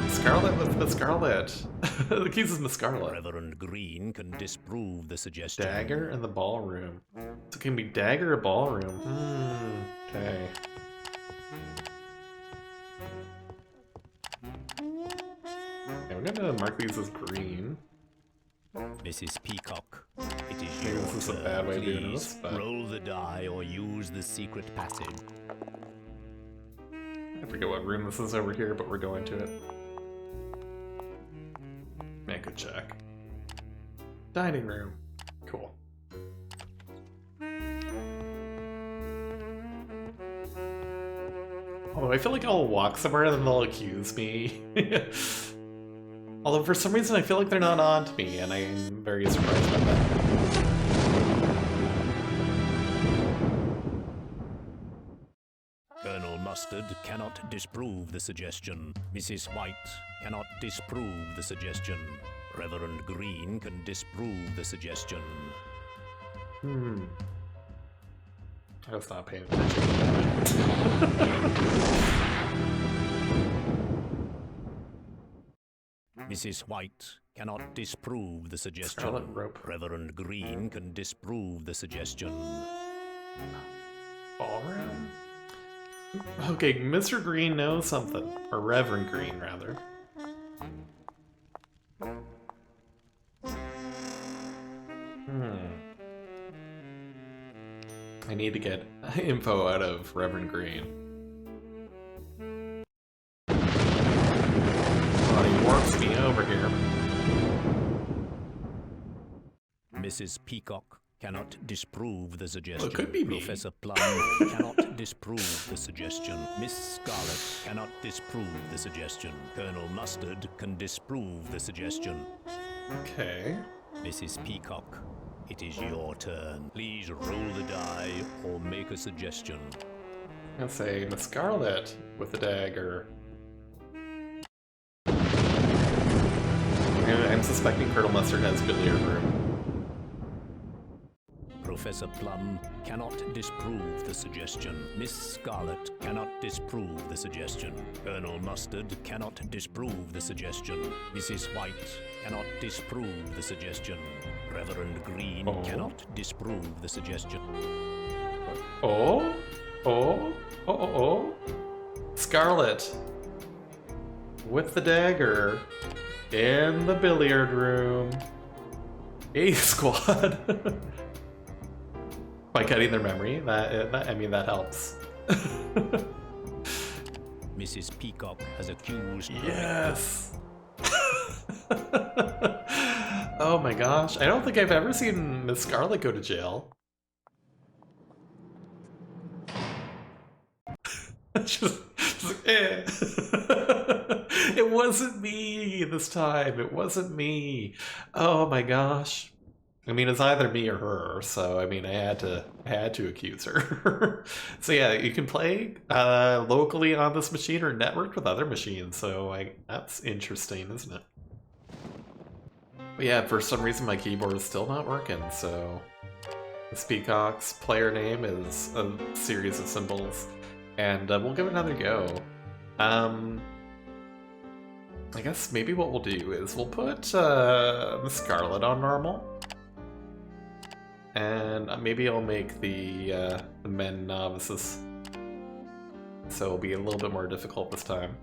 Scarlet with Miss Scarlet. The keys is Miss Scarlet. Reverend Green can disprove the suggestion. Dagger in the ballroom. So it can be Dagger or ballroom. Okay. Okay, we're gonna mark these as green. Mrs. Peacock, it is Maybe your this is a turn. bad way of doing Please this, but- roll the die or use the secret passage. I forget what room this is over here, but we're going to it. Make a check. Dining room. Cool. Oh, I feel like I'll walk somewhere and then they'll accuse me. Although for some reason I feel like they're not on to me, and I'm very surprised by that. Colonel Mustard cannot disprove the suggestion. Mrs. White cannot disprove the suggestion. Reverend Green can disprove the suggestion. I was not paying attention. Mrs. White cannot disprove the suggestion. Scarlet rope. Reverend Green can disprove the suggestion. Ballroom? Okay, Mr. Green knows something. Or Reverend Green, rather. I need to get info out of Reverend Green. Oh, he warps me over here. Mrs. Peacock cannot disprove the suggestion. could be me. Professor Plum cannot disprove the suggestion. Miss Scarlet cannot disprove the suggestion. Colonel Mustard can disprove the suggestion. Okay. Mrs. Peacock, it is your turn. Please roll the die or make a suggestion. I'm gonna say Miss Scarlet with the dagger. I'm suspecting Colonel Mustard has billiard room. Professor Plum cannot disprove the suggestion. Miss Scarlet cannot disprove the suggestion. Colonel Mustard cannot disprove the suggestion. Mrs. White cannot disprove the suggestion. Reverend Green cannot disprove the suggestion. Oh? Scarlet. with the dagger in the billiard room. A squad. By cutting their memory, I mean, that helps. Mrs. Peacock has accused. Yes. Oh my gosh, I don't think I've ever seen Miss Scarlet go to jail. just like, eh. It wasn't me this time. It wasn't me. Oh my gosh. I mean, it's either me or her, so I mean, I had to accuse her. So yeah, you can play locally on this machine or networked with other machines. So that's interesting, isn't it? But yeah, for some reason my keyboard is still not working. So the Peacock's player name is a series of symbols, and we'll give it another go. I guess maybe what we'll do is we'll put the Scarlet on normal. And maybe I'll make the men novices, so it'll be a little bit more difficult this time.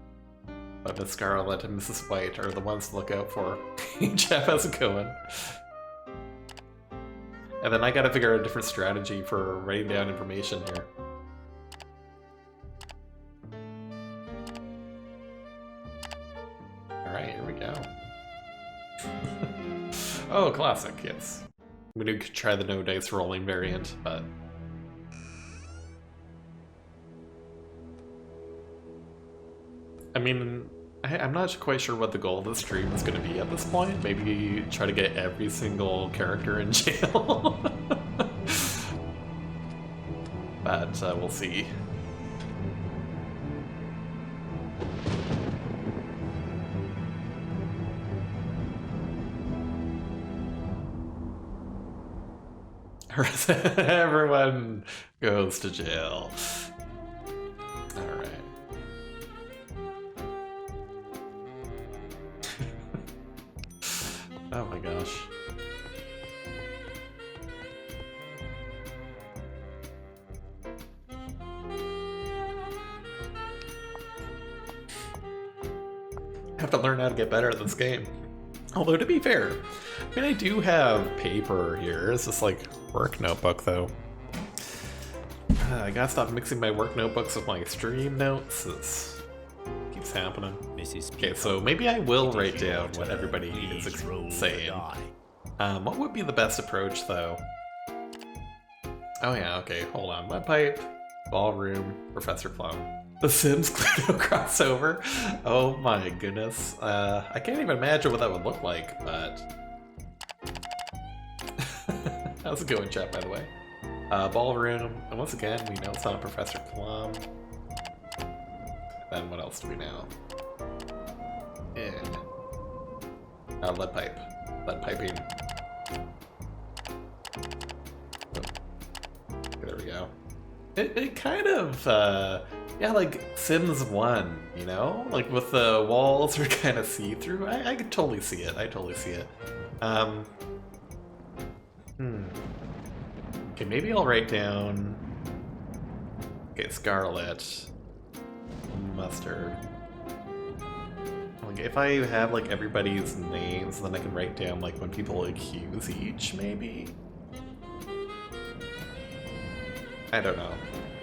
But Miss Scarlet and Mrs. White are the ones to look out for. Hey Jeff, how's it going? And then I gotta figure out a different strategy for writing down information here. Alright, here we go. Oh, classic, yes. I'm gonna try the no dice rolling variant, but... I mean, I'm not quite sure what the goal of the stream is gonna be at this point. Maybe try to get every single character in jail. But we'll see. Everyone goes to jail. Alright. Oh my gosh. I have to learn how to get better at this game. Although, to be fair, I mean, I do have paper here. It's just like work notebook, though. I gotta stop mixing my work notebooks with my stream notes. It keeps happening. Okay, so maybe I will write down what everybody is saying. What would be the best approach, though? Oh yeah, okay, hold on. Lead pipe, ballroom, Professor Plum. The Sims Cluedo crossover? Oh my goodness. I can't even imagine what that would look like, but... How's it going, chat, by the way? Ballroom, and once again, we know it's not Professor Plum. Then what else do we know? Lead pipe. Lead piping. Oh. Okay, there we go. It kind of, yeah, like Sims 1, you know? Like with the walls are kind of see-through. I could totally see it. I totally see it. Okay, maybe I'll write down... Okay, Scarlet. Mustard. Like, if I have, like, everybody's names, then I can write down, like, when people accuse each, maybe? I don't know.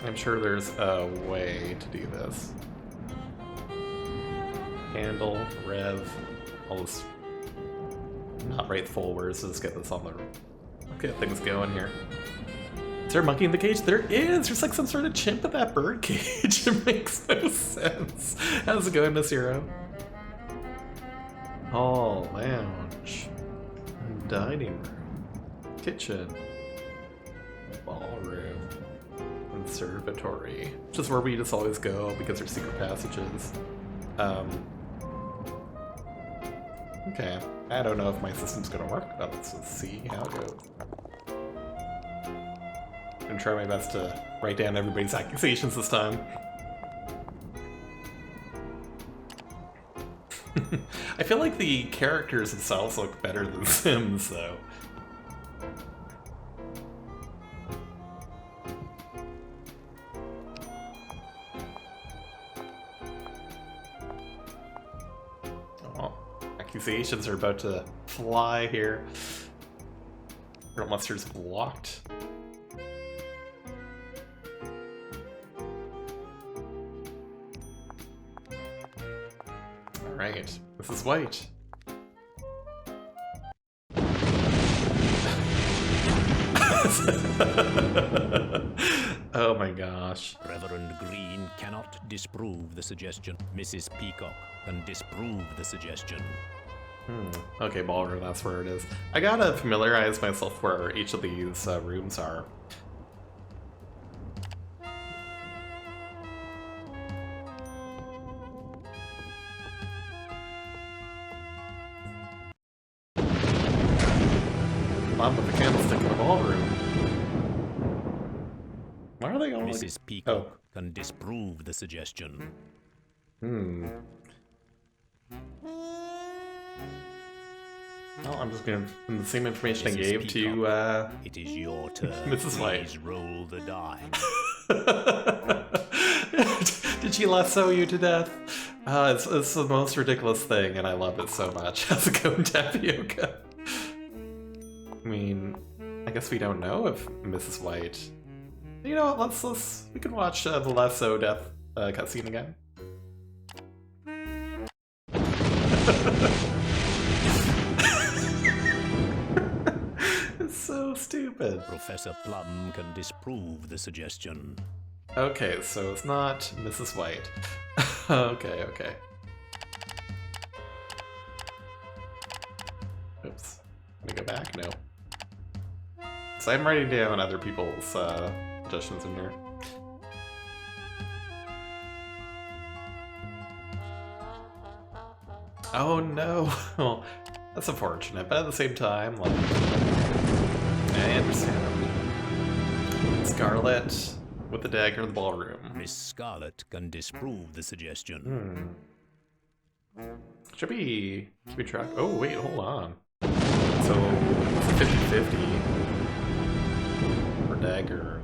I'm sure there's a way to do this. Handle, rev, I'll just not write full words, just get this on the... Get things going here. Is there a monkey in the cage? There is! There's like some sort of chimp in that bird cage. It makes no sense. How's it going, Miss Hero? Hall, lounge, dining room, kitchen, ballroom, conservatory. Which is where we just always go because there's secret passages. Okay. I don't know if my system's gonna work, but let's just see how it goes. I'm gonna try my best to write down everybody's accusations this time. I feel like the characters themselves look better than Sims, though. accusations are about to fly here. Colonel Mustard's blocked. Alright, Mrs. White. Oh my gosh. Reverend Green cannot disprove the suggestion. Mrs. Peacock can disprove the suggestion. Okay, ballroom, that's where it is. I gotta familiarize myself where each of these rooms are. Mom with the candlestick in the ballroom. Why are they all Mrs. Peacock can disprove the suggestion. Well, I'm just gonna the same information I Mrs. gave Peacock, to it is your turn. Mrs. White. Please roll the die. Did she lasso you to death? It's the most ridiculous thing, and I love it so much. How's it going, Tapioca? I mean, I guess we don't know if Mrs. White. You know what? We can watch the lasso death cutscene again. It's so stupid. Professor Plum can disprove the suggestion. Okay, so it's not Mrs. White. Okay. Oops. Let me go back? No. So I'm writing down other people's suggestions in here. Oh no! Well, that's unfortunate, but at the same time, like, I understand. Scarlet with the dagger in the ballroom. Miss Scarlet can disprove the suggestion. Should be keeping track. Oh wait, hold on. So it's 50-50 for dagger,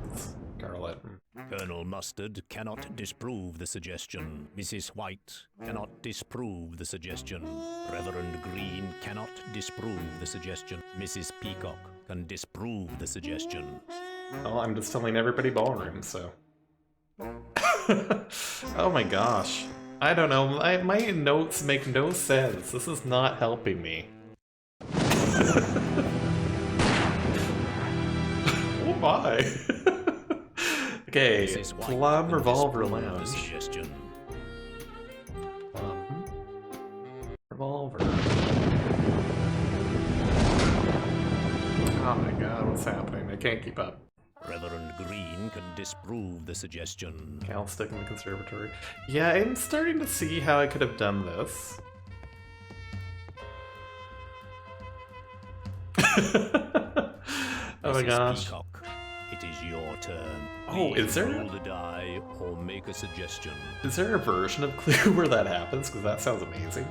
Scarlet. Colonel Mustard cannot disprove the suggestion. Mrs. White cannot disprove the suggestion. Reverend Green cannot disprove the suggestion. Mrs. Peacock can disprove the suggestion. Well, I'm just telling everybody ballroom, so. Oh my gosh. I don't know, my notes make no sense. This is not helping me. Oh my. Okay, Plum Revolver Lounge. Revolver. Oh my god, what's happening? I can't keep up. Reverend Green can disprove the suggestion. Candlestick in the conservatory. Yeah, I'm starting to see how I could have done this. Oh my gosh. Peacock, it is your turn. Oh, is there? Roll the die or make a suggestion. Is there a version of Clue where that happens? Because that sounds amazing.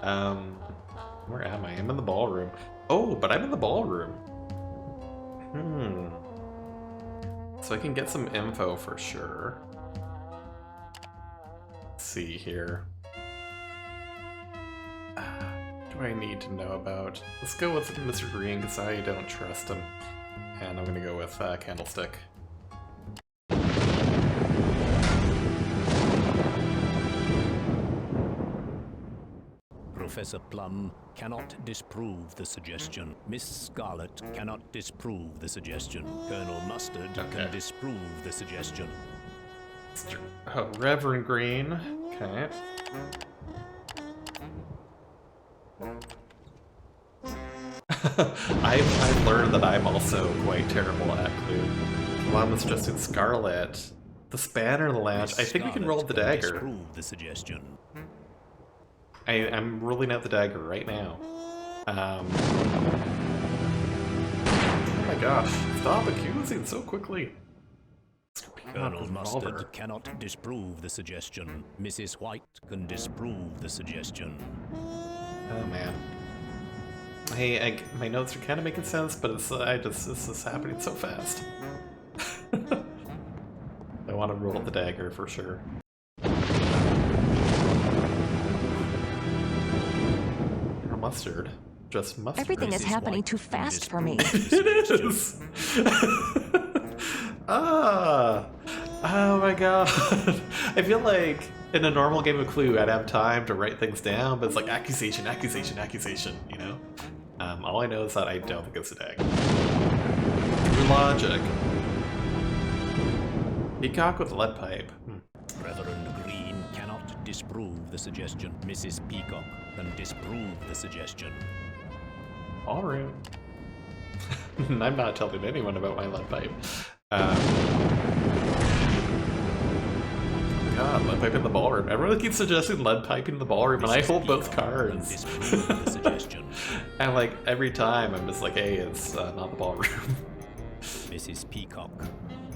Where am I? I'm in the ballroom. Oh, but I'm in the ballroom. So I can get some info for sure. Let's see here. What do I need to know about? Let's go with Mr. Green because I don't trust him. And I'm gonna go with Candlestick. Professor Plum cannot disprove the suggestion. Miss Scarlet cannot disprove the suggestion. Colonel Mustard can disprove the suggestion. Reverend Green. Okay. I've learned that I'm also quite terrible at Clue. Plum was just in Scarlet. The spanner in the lounge. I think we can roll the dagger. Disprove the suggestion. I'm rolling out the dagger right now. Oh my gosh, stop accusing so quickly. Colonel Mustard cannot disprove the suggestion. Mrs. White can disprove the suggestion. Oh man. My notes are kind of making sense, but this is happening so fast. I want to roll the dagger for sure. Mustard. Just mustard. Everything is Mrs. happening White too fast for me. It is! Ah! Oh my god. I feel like in a normal game of Clue, I'd have time to write things down, but it's like accusation, accusation, accusation, you know? All I know is that I don't think it's a dag. Through logic. Peacock with lead pipe. Reverend Green cannot disprove the suggestion. Mrs. Peacock can disprove the suggestion. Ballroom. I'm not telling anyone about my lead pipe. God, lead pipe in the ballroom. Everyone keeps suggesting lead pipe in the ballroom, and I hold both cards. Disprove the suggestion. And like every time, I'm just like, hey, it's not the ballroom. Mrs. Peacock,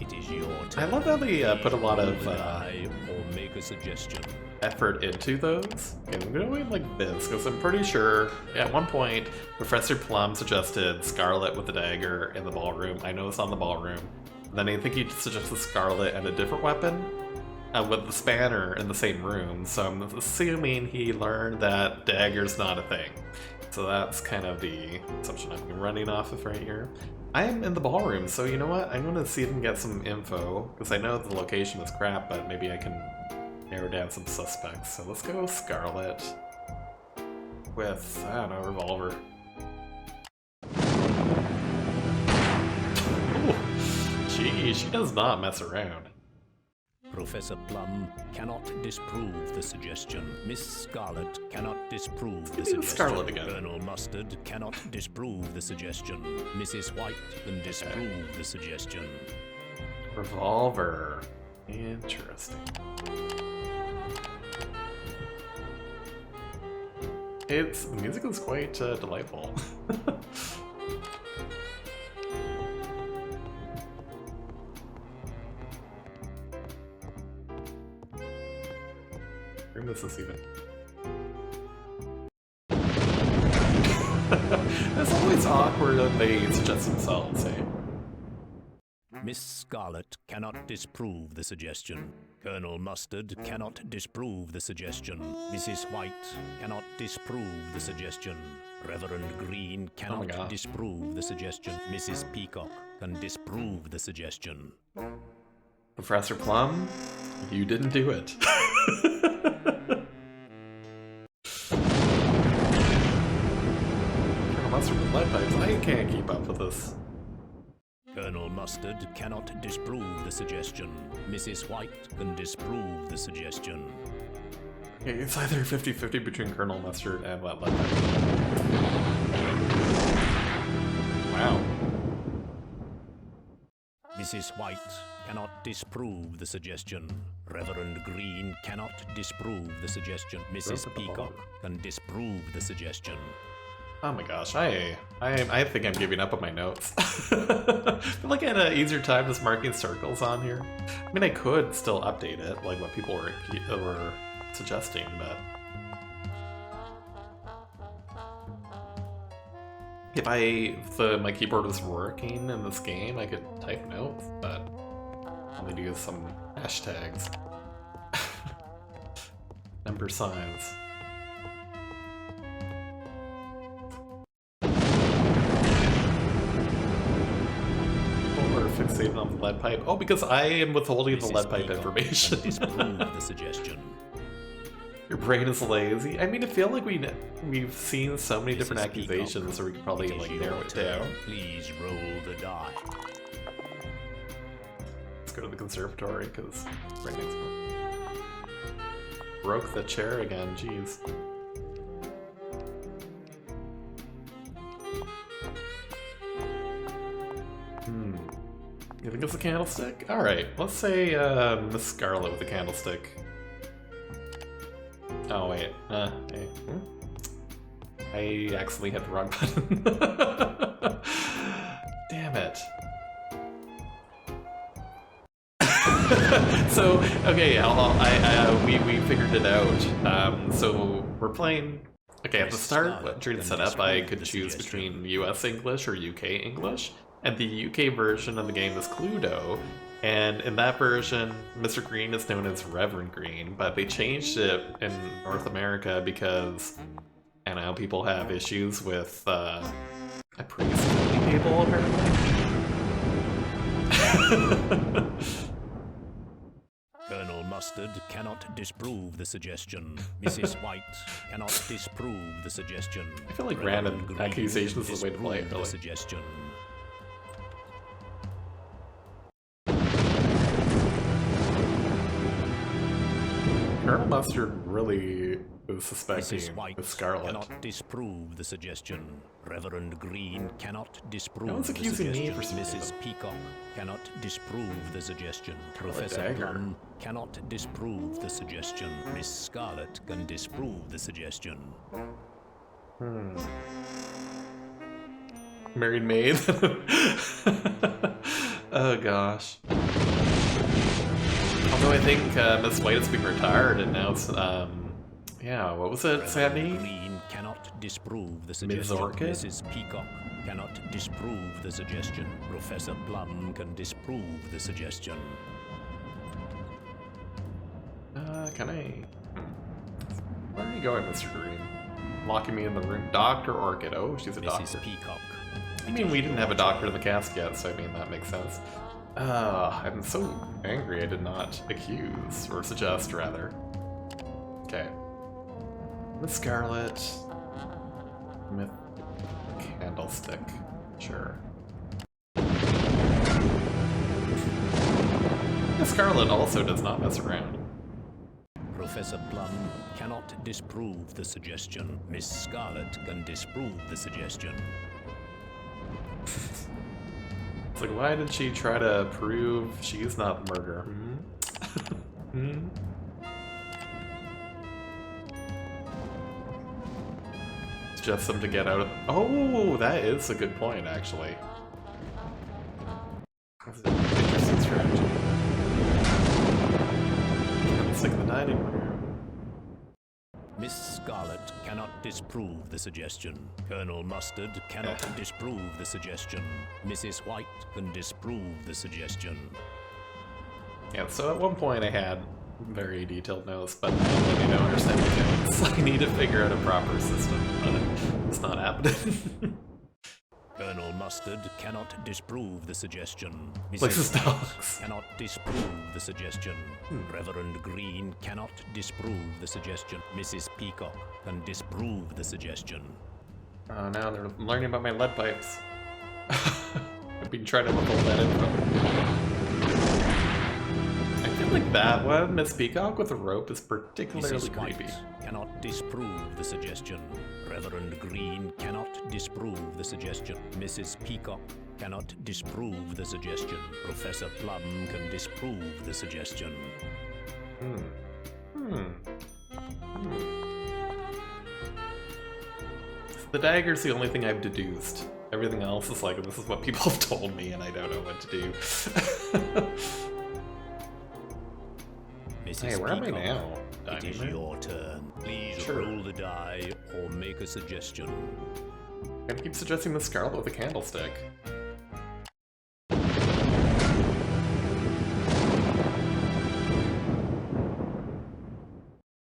it is your turn. I love how they put a lot of lie or make a suggestion. effort into those. Okay, I'm gonna go in like this, because I'm pretty sure at one point Professor Plum suggested Scarlet with the dagger in the ballroom. I know it's on the ballroom. Then I think he suggested Scarlet and a different weapon with the spanner in the same room, so I'm assuming he learned that dagger's not a thing. So that's kind of the assumption I'm running off of right here. I am in the ballroom, so you know what? I'm gonna see if I can get some info, because I know the location is crap, but maybe I can narrow down some suspects. So let's go Scarlet with, I don't know, revolver. Gee, she does not mess around. Professor Plum cannot disprove the suggestion. Miss Scarlet cannot disprove the Give me the suggestion. Scarlet again. Colonel Mustard cannot disprove the suggestion. Mrs. White can disprove the suggestion. Revolver. Interesting. The music is quite delightful. Where is this even? It's always awkward when they suggest themselves, eh? Miss Scarlet cannot disprove the suggestion. Colonel Mustard cannot disprove the suggestion. Mrs. White cannot disprove the suggestion. Reverend Green cannot disprove the suggestion. Mrs. Peacock can disprove the suggestion. Professor Plum, you didn't do it. Colonel Mustard with lead pipes. I can't keep up with this. Colonel Mustard cannot disprove the suggestion. Mrs. White can disprove the suggestion. Okay, it's either 50-50 between Colonel Mustard and lead pipe. Wow. Mrs. White cannot disprove the suggestion. Reverend Green cannot disprove the suggestion. Mrs. Peacock can disprove the suggestion. Oh my gosh, I think I'm giving up on my notes. I feel like I had an easier time just marking circles on here. I mean, I could still update it, like what people were suggesting, but if my keyboard was working in this game, I could type notes, but all I do is some hashtags. Number signs. Fixated on the lead pipe. Oh, because I am withholding the lead pipe information. Disprove the suggestion. Your brain is lazy. I mean, I feel like we've seen so many different accusations, so we could probably like narrow it down. Please roll the die. Let's go to the conservatory because right next door. Broke the chair again. Jeez. You think it's a candlestick? Alright, let's say Miss Scarlet with a candlestick. Oh wait, hey. I accidentally hit the wrong button. Damn it. So, okay, we figured it out. So we're playing. Okay, at the start, during the setup, I could choose between US English or UK English. And the UK version of the game is Cluedo, and in that version, Mr. Green is known as Reverend Green, but they changed it in North America because And now people have issues with a priest killing people, apparently. Colonel Mustard cannot disprove the suggestion. Mrs. White cannot disprove the suggestion. I feel like random accusations is the way to play it, really. Suggestion. Colonel Mustard really is suspecting Mrs. White the Scarlet. cannot disprove the suggestion. Reverend Green cannot disprove No one's the accusing me suggestion. for some Mrs. reason. Peacock cannot disprove the suggestion. Professor dagger. Plum cannot disprove the suggestion. Miss Scarlet can disprove the suggestion. Married maid? Oh gosh. Although I think Miss White has been retired and now it's, yeah, what was it, Sandy? Green cannot disprove the suggestion. Orchid? Mrs. Peacock cannot disprove the suggestion. Professor Plum can disprove the suggestion. Can I? Where are you going, Mr. Green? Locking me in the room. Dr. Orchid. Oh, she's a doctor. Mrs. Peacock. I mean, we didn't have a doctor in the cast yet, so I mean, that makes sense. I'm so angry I did not accuse, or suggest, rather. Okay. Miss Scarlet. Myth Candlestick. Sure. Miss Scarlet also does not mess around. Professor Plum cannot disprove the suggestion. Miss Scarlet can disprove the suggestion. It's like, why did she try to prove she's not the murderer? It's just them to get out of. Oh, that is a good point, actually. That's an interesting strategy. Let's stick in the dining room. Miss Scarlet cannot disprove the suggestion. Colonel Mustard cannot disprove the suggestion. Mrs. White can disprove the suggestion. Yeah, so at one point I had very detailed notes, but I don't understand mechanics. I need to figure out a proper system, but it's not happening. Colonel Mustard cannot disprove the suggestion. Places Mrs. White dogs. cannot disprove the suggestion. Reverend Green cannot disprove the suggestion. Mrs. Peacock can disprove the suggestion. Oh, now they're learning about my lead pipes. I've been trying to look all that info. I feel like that one, Miss Peacock with a rope, is particularly Mrs. White creepy. cannot disprove the suggestion. Reverend Green cannot disprove the suggestion. Mrs. Peacock cannot disprove the suggestion. Professor Plum can disprove the suggestion. The dagger's the only thing I've deduced. Everything else is like, this is what people have told me and I don't know what to do. Mrs. Hey, where am I Peacock, now? It is your turn. Please Sure. roll the die or make a suggestion. I keep suggesting the Scarlet with a candlestick.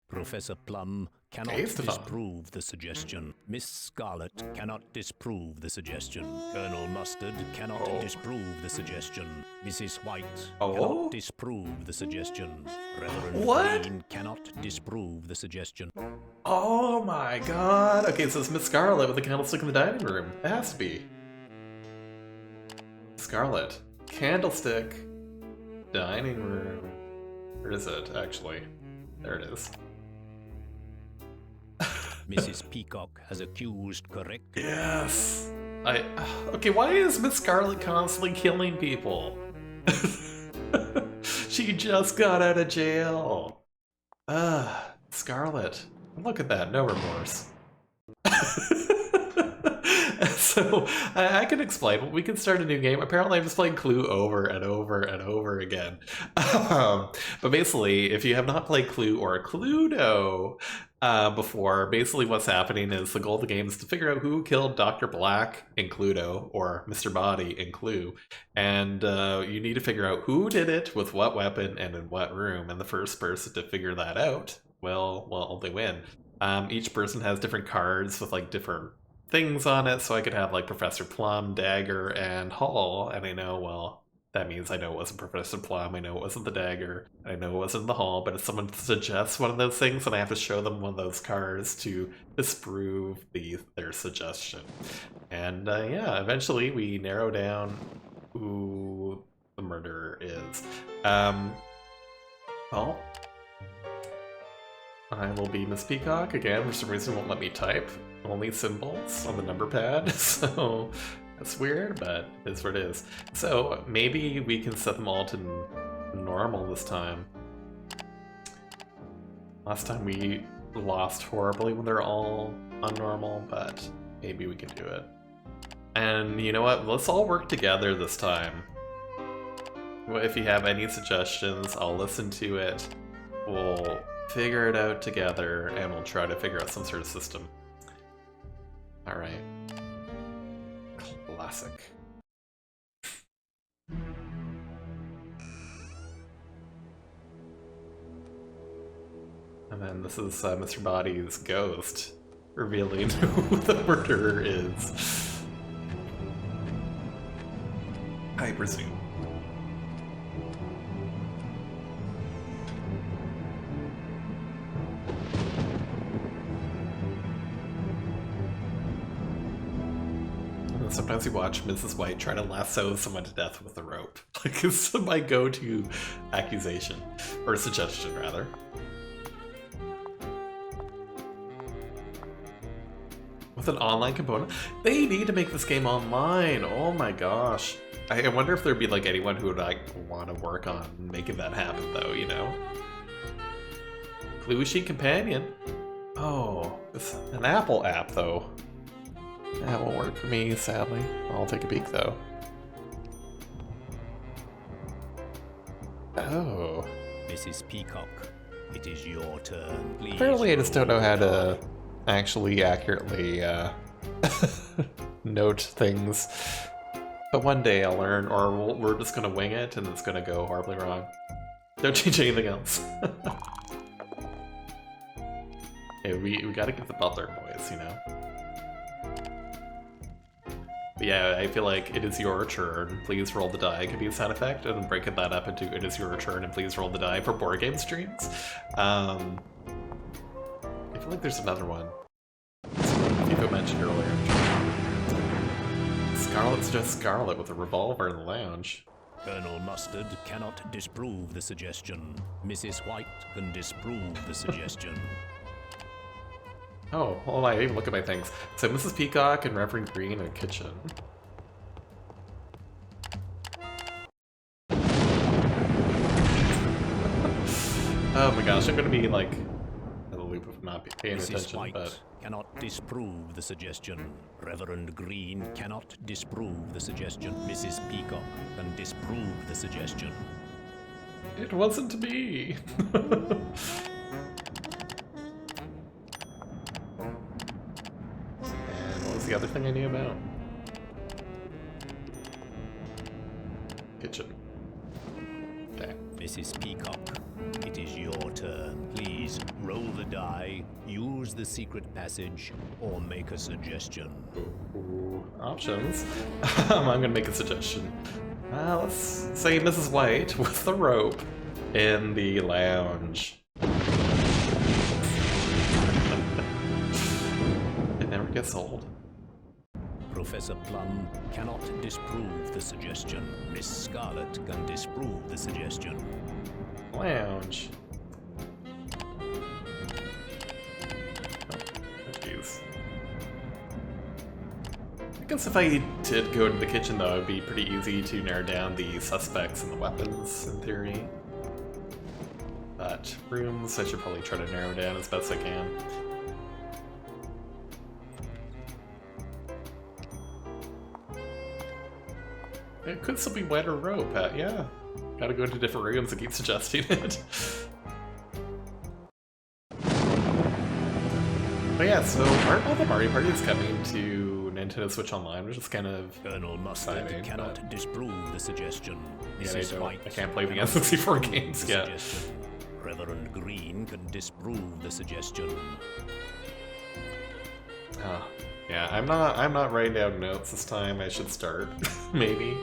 Professor Plum cannot Taste of 'em. disprove the suggestion. Miss Scarlet cannot disprove the suggestion. Colonel Mustard cannot disprove the suggestion. Mrs. White cannot disprove the suggestion. Reverend What? Green cannot disprove the suggestion. Oh my god! Okay, so it's Miss Scarlet with the candlestick in the dining room. It has to be. Scarlet. Candlestick. Dining room. Where is it, actually? There it is. Mrs. Peacock has accused correctly. Yes! Okay, why is Miss Scarlet constantly killing people? She just got out of jail! Scarlet. Look at that, no remorse. So, I can explain. We can start a new game. Apparently, I'm just playing Clue over and over and over again. But basically, if you have not played Clue or Cluedo before, basically what's happening is the goal of the game is to figure out who killed Dr. Black in Cluedo or Mr. Body in Clue. And you need to figure out who did it, with what weapon, and in what room. And the first person to figure that out, well, they win. Each person has different cards with like different things on it, so I could have like Professor Plum, Dagger, and Hall, and I know, well, that means I know it wasn't Professor Plum, I know it wasn't the Dagger, I know it wasn't the Hall, but if someone suggests one of those things, then I have to show them one of those cards to disprove their suggestion. And yeah, eventually we narrow down who the murderer is. Well, I will be Miss Peacock again. For some reason, won't let me type. Only symbols on the number pad, so that's weird, but it is what it is. So maybe we can set them all to normal this time. Last time we lost horribly when they're all unnormal, but maybe we can do it. And you know what? Let's all work together this time. If you have any suggestions, I'll listen to it. We'll figure it out together, and we'll try to figure out some sort of system. Alright. Classic. And then this is Mr. Body's ghost, revealing who the murderer is. I presume. Sometimes you watch Mrs. White try to lasso someone to death with a rope. Like, it's my go-to accusation. Or suggestion, rather. With an online component? They need to make this game online! Oh my gosh. I wonder if there'd be, like, anyone who would, like, want to work on making that happen, though, you know? Clue Sheet Companion? Oh, it's an Apple app, though. That won't work for me, sadly. I'll take a peek, though. Oh. Mrs. Peacock, it is your turn. Please. Apparently I just don't know how to actually accurately note things. But one day I'll learn, or we're just gonna wing it and it's gonna go horribly wrong. Don't change anything else. Hey, we gotta get the butler boys, you know? But yeah, I feel like it is your turn, please roll the die could be a sound effect, and breaking that up into it is your turn and please roll the die for board game streams. I feel like there's another one. People mentioned earlier. Scarlet's just Scarlet with a revolver in the lounge. Colonel Mustard cannot disprove the suggestion. Mrs. White can disprove the suggestion. Oh, hold on, I didn't even look at my things. So Mrs. Peacock and Reverend Green in the kitchen. Oh my gosh, I'm gonna be like in the loop of not paying Mrs. attention, White but cannot disprove the suggestion. Reverend Green cannot disprove the suggestion. Mrs. Peacock can disprove the suggestion. it wasn't me. And what was the other thing I knew about? Kitchen. Okay. Mrs. Peacock, it is your turn. Please roll the die, use the secret passage, or make a suggestion. Ooh, options. I'm gonna make a suggestion. Let's say Mrs. White with the rope in the lounge. It never gets old. Professor Plum cannot disprove the suggestion. Miss Scarlet can disprove the suggestion. Lounge. Oh, jeez. I guess if I did go to the kitchen, though, it'd be pretty easy to narrow down the suspects and the weapons, in theory. But rooms, I should probably try to narrow down as best I can. It could still be wet or rope, yeah. Gotta go into different rooms and keep suggesting it. But yeah, so aren't all the Mario parties coming to Nintendo Switch Online, which is kind of Colonel Mustard exciting, cannot but disprove the suggestion. yeah, Mrs. White I can't play the N64 games yet. suggestion. Reverend Green can disprove the suggestion. Yeah, I'm not writing down notes this time. I should start, maybe.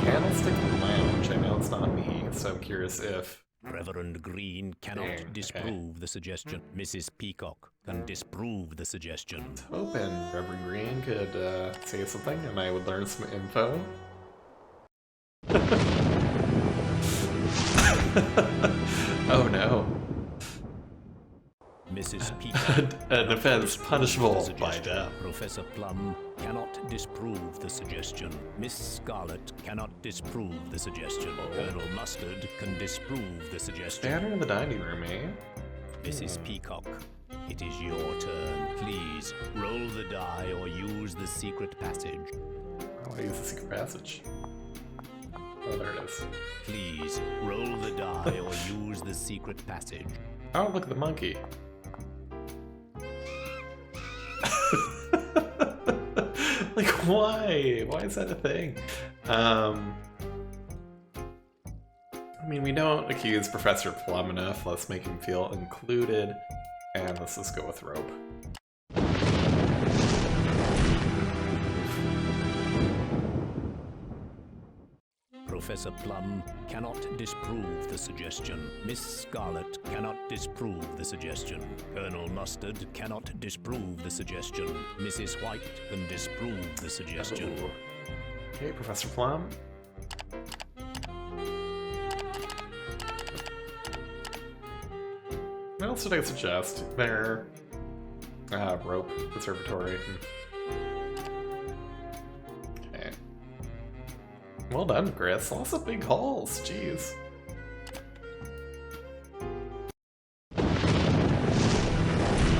Candlestick Lounge. I know it's not me, so I'm curious if... Reverend Green cannot disprove the suggestion. Mrs. Peacock can disprove the suggestion. Hoping Reverend Green could say something and I would learn some info. Oh no. Mrs. Peacock. An offense punishable by death. Professor Plum cannot disprove the suggestion. Miss Scarlet cannot disprove the suggestion. Colonel Mustard can disprove the suggestion. Banner in the dining room, eh? Mrs. Peacock, it is your turn. Please roll the die or use the secret passage. I want to use the secret passage. Oh, there it is. Please roll the die or use the secret passage. Oh, look at the monkey. Like, why? Why is that a thing? I mean, we don't accuse Professor Plum enough. Let's make him feel included. And let's just go with rope. Professor Plum cannot disprove the suggestion. Miss Scarlet cannot disprove the suggestion. Colonel Mustard cannot disprove the suggestion. Mrs. White can disprove the suggestion. Ooh. Okay, Professor Plum. What else did I suggest? There. Rope Conservatory. Okay. Well done, Chris. Lots of big hauls. Jeez.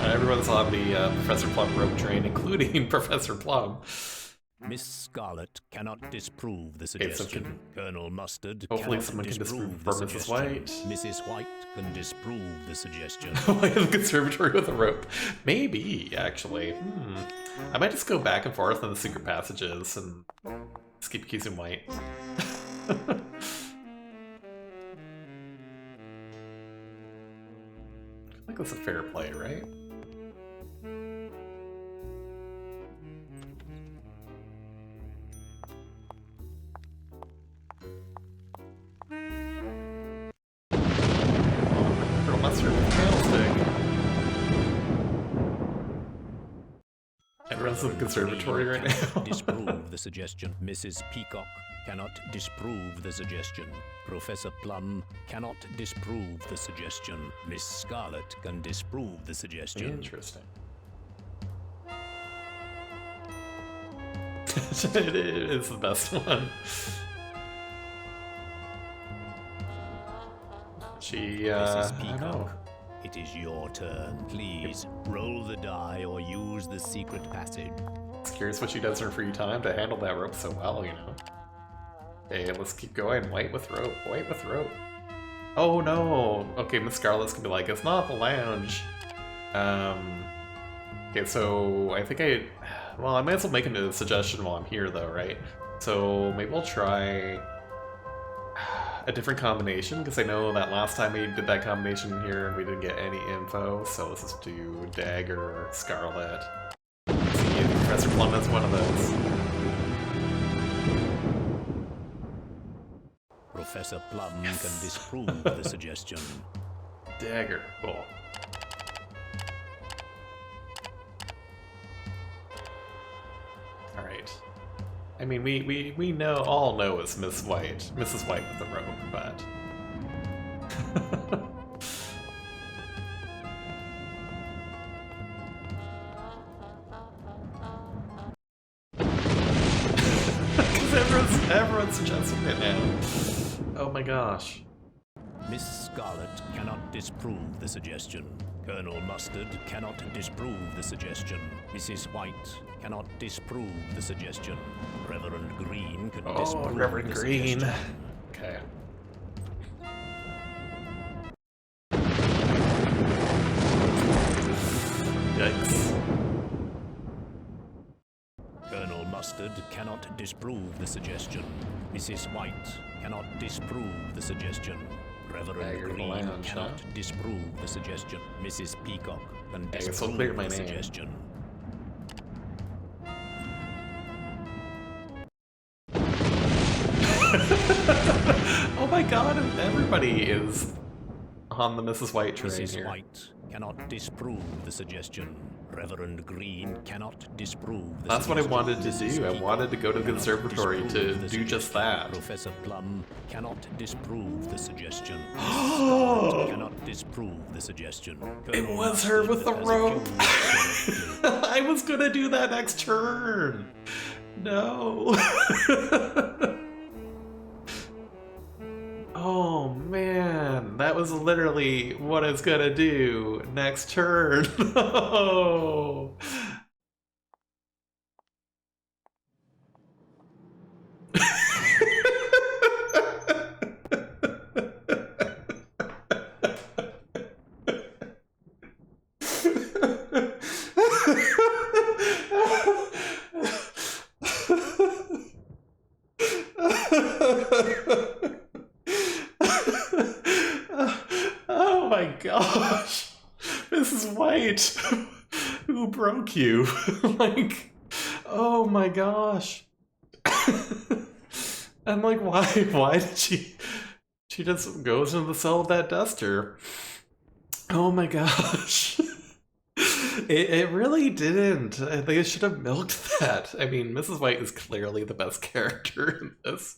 Everyone's on the Professor Plum rope train, including Professor Plum. Miss Scarlet cannot disprove the suggestion. Colonel Mustard Hopefully cannot someone can disprove disprove the Mrs. suggestion. White. Mrs. White can disprove the suggestion. Why the conservatory with a rope? Maybe, actually. I might just go back and forth on the secret passages and just keep accusing White. I think that's a fair play, right? Everyone's in the conservatory right now. Disprove the suggestion. Mrs. Peacock cannot disprove the suggestion. Professor Plum cannot disprove the suggestion. Miss Scarlet can disprove the suggestion. Interesting. It is the best one. Mrs. Peacock, it is your turn. Please roll the die or use the secret passage. It's curious what she does in her free time to handle that rope so well, you know. Okay, let's keep going. White with rope. White with rope. Oh no! Okay, Miss Scarlet's gonna be like, it's not the lounge. Okay, so I think well, I might as well make a suggestion while I'm here though, right? So maybe we'll try a different combination, because I know that last time we did that combination here and we didn't get any info, so let's just do Dagger, Scarlet. See if Professor Plum has one of those. Professor Plum can disprove the suggestion. Dagger, cool. Alright. I mean, we all know it's Mrs. White with the rope, but... Because everyone's suggesting it now. Oh my gosh. Miss Scarlet cannot disprove the suggestion. Colonel Mustard cannot disprove the suggestion. Mrs. White cannot disprove the suggestion. Reverend Green can disprove Reverend the Green. suggestion. Okay. Yikes. Colonel Mustard cannot disprove the suggestion. Mrs. White cannot disprove the suggestion. Reverend Dagger Green Lounge, cannot huh? disprove the suggestion. Mrs. Peacock can guess I'll disprove clear my the name. suggestion. Oh my god, everybody is on the Mrs. White train Mrs. here. White cannot disprove the suggestion. Reverend Green cannot disprove the That's what I suggestion. wanted to Mrs. do. I Peacock wanted to go to the cannot conservatory disprove to the do suggestion. just that. Professor Plum cannot disprove the suggestion. Scarlet cannot disprove the suggestion. It was her with the rope. I was gonna do that next turn. No. Oh man, that was literally what I was gonna do next turn. No. Oh my gosh. Mrs. White. Who broke you? Like, oh my gosh. I'm like, why did she just goes into the cell of that duster? Oh my gosh. It really didn't. I think I should have milked that. I mean, Mrs. White is clearly the best character in this.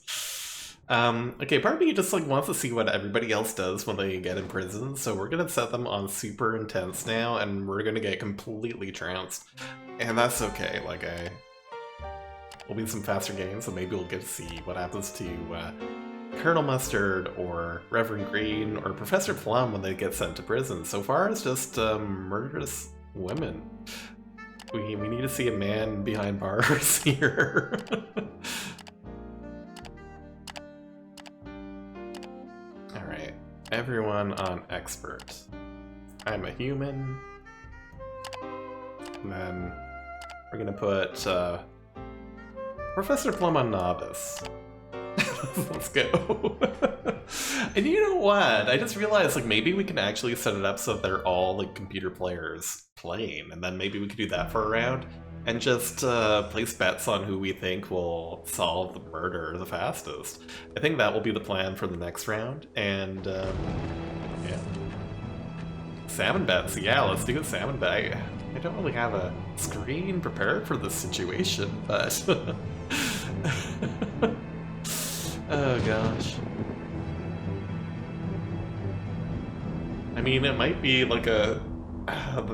Okay, part of me just like wants to see what everybody else does when they get in prison, so we're gonna set them on super intense now, and we're gonna get completely trounced. And that's okay, like will be some faster games, so maybe we'll get to see what happens to Colonel Mustard or Reverend Green or Professor Plum when they get sent to prison. So far it's just murderous women. We need to see a man behind bars here. Alright, everyone on expert. I'm a human. And then we're gonna put Professor Plum on novice. Let's go. And you know what? I just realized like maybe we can actually set it up so they're all like computer players playing, and then maybe we could do that for a round and just place bets on who we think will solve the murder the fastest. I think that will be the plan for the next round, and yeah. Salmon bets, yeah, let's do a salmon bet. I don't really have a screen prepared for this situation, but oh gosh. I mean, it might be like the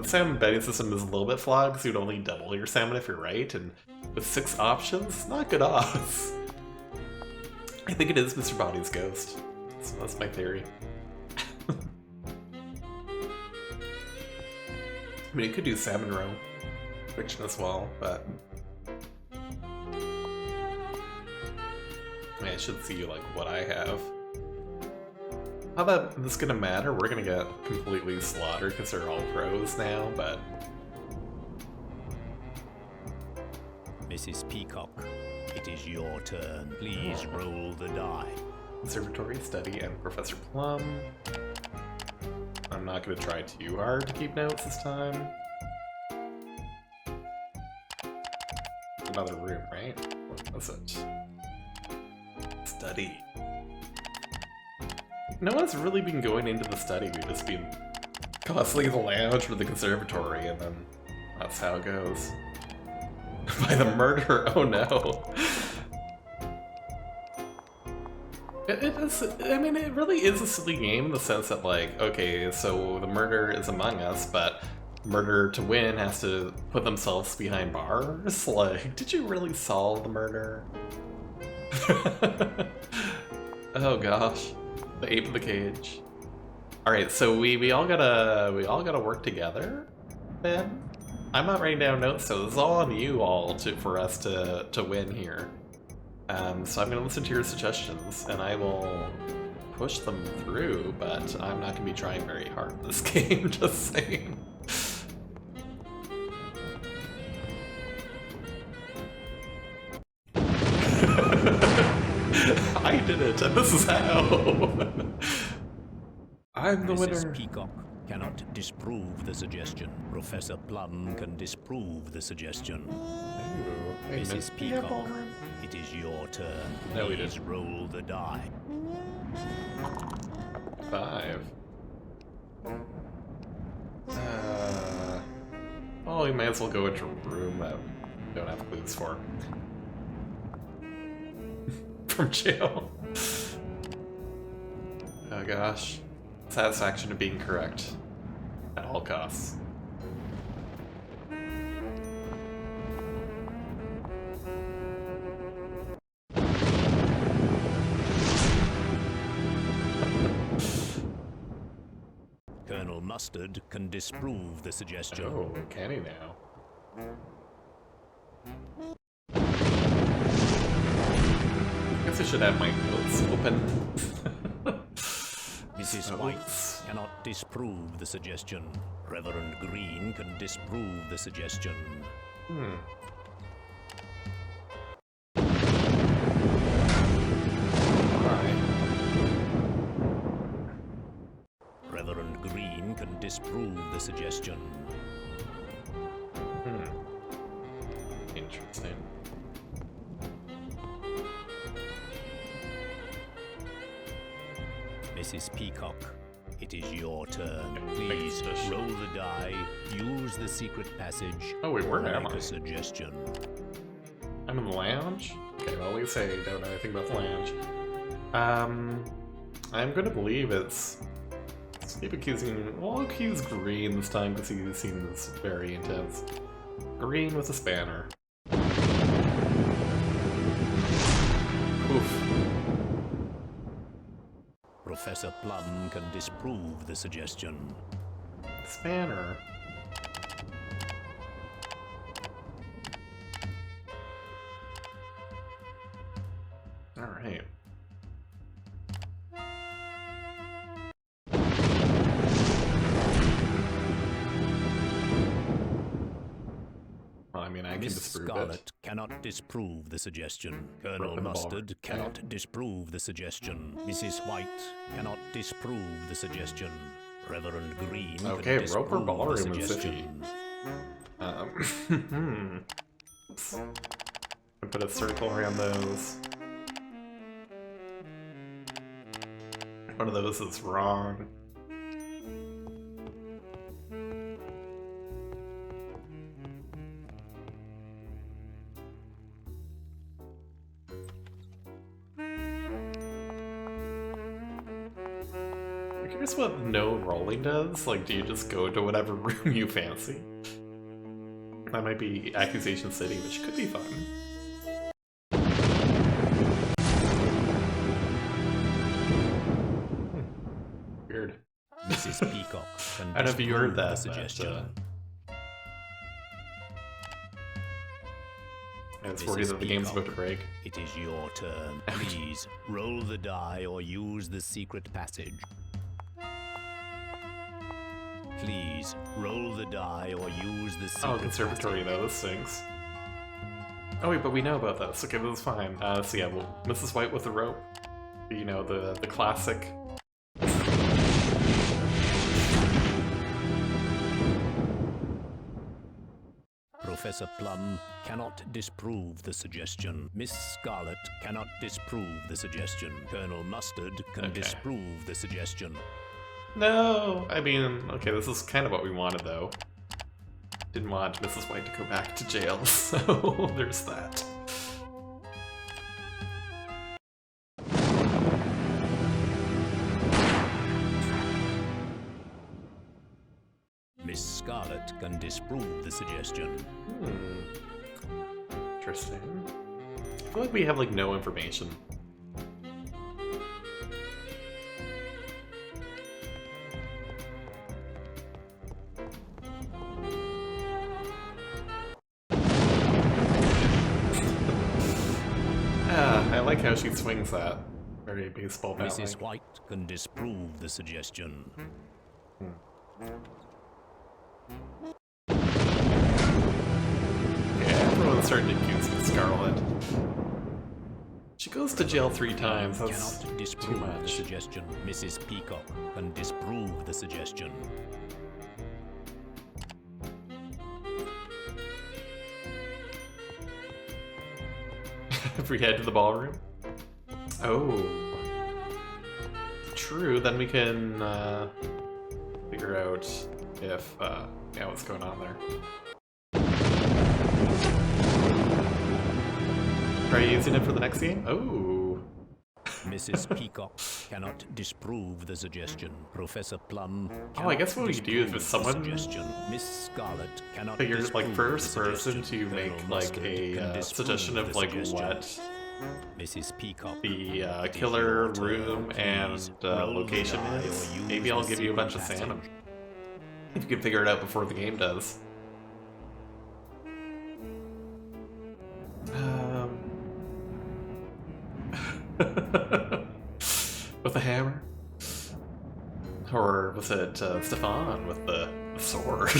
salmon betting system is a little bit flawed because you'd only double your salmon if you're right, and with 6 options, not good odds. I think it is Mr. Body's ghost, so that's my theory. I mean, you could do salmon roe fiction as well, but I mean, I should see like what I have. How that this gonna matter? We're gonna get completely slaughtered because they're all pros now, but Mrs. Peacock, it is your turn. Please roll the die. Conservatory Study and Professor Plum. I'm not gonna try too hard to keep notes this time. Another room, right? What was it? Study. No one's really been going into the study. We've just been constantly in the lounge or the conservatory, and then that's how it goes. By the murder, oh no. It is, I mean, it really is a silly game in the sense that, like, okay, so the murder is among us, but murder to win has to put themselves behind bars? Like, did you really solve the murder? Oh gosh. The ape in the cage. Alright, so we all gotta work together, then? I'm not writing down notes, so this is all on you all for us to win here. So I'm gonna listen to your suggestions, and I will push them through, but I'm not gonna be trying very hard this game, just saying. and this is how. I'm the Mrs. winner. Peacock cannot disprove the suggestion. Professor Plum can disprove the suggestion. Ooh, I Mrs. missed the Peacock, ballroom. it is your turn. No, we Please didn't. roll the die. 5. Well, we might as well go into a room that we don't have clues for. From jail. Oh gosh. Satisfaction of being correct. At all costs. Colonel Mustard can disprove the suggestion. Oh, can he now? I guess I should have my notes open. Mrs. White cannot disprove the suggestion. Reverend Green can disprove the suggestion. Alright. Reverend Green can disprove the suggestion. Interesting. Mrs. Peacock, it is your turn. Thanks, Please Tish. roll the die, use the secret passage, Oh wait, or where am make I? a suggestion. I'm in the lounge? Okay, well at least I don't know anything about the lounge. I'm gonna believe it's... Let's keep accusing... Well, I'll accuse Green this time because he seems very intense. Green with a spanner. Oof. Professor Plum can disprove the suggestion. Spanner. Alright. Well, I mean, I can Miss disprove Scarlet it. cannot disprove the suggestion. Colonel Broken Mustard bar. cannot disprove the suggestion. Mrs. White cannot disprove the suggestion. Reverend Green Okay, can disprove Roper the Ballroom in City. suggestion. Oops. I put a circle around those. One of those is wrong. I'm curious what no rolling does. Like, do you just go to whatever room you fancy? That might be Accusation City, which could be fun. Weird. Mrs. Peacock can I don't know if you heard disprove that, the but, suggestion. I was worried that the game's about to break. It is your turn. Please roll the die or use the secret passage. Please roll the die or use the secret Oh, conservatory though, this stinks. Oh wait, but we know about this. Okay, this is fine. So yeah, well, Mrs. White with the rope. You know, the classic. Professor Plum cannot disprove the suggestion. Miss Scarlet cannot disprove the suggestion. Colonel Mustard can Okay. disprove the suggestion. No! I mean, okay, this is kind of what we wanted though. Didn't want Mrs. White to go back to jail, so there's that. Miss Scarlet can disprove the suggestion. Interesting. I feel like we have like no information. I like how she swings that. Very baseball bat. Mrs. White can disprove the suggestion. Yeah, everyone's starting to accuse Scarlet. She goes to jail 3 times. That's Cannot too disprove the much. suggestion. Mrs. Peacock can disprove the suggestion. If we head to the ballroom? Oh. True, then we can figure out if, yeah, what's going on there. Are you using it for the next game? Oh. Mrs. Peacock cannot disprove the suggestion. Professor Plum Oh, I guess what we could do is disprove if the someone suggestion. Miss Scarlet cannot figures like disprove first the person suggestion. to make Colonel like Mustard can a disprove suggestion of the like suggestion. what Mrs. Peacock, the it is killer your turn. room and Please roll the location die is. or use Maybe I'll the give you a bunch of secret salmon. passage. If you can figure it out before the game does. With a hammer? Or was it Stefan with the sword?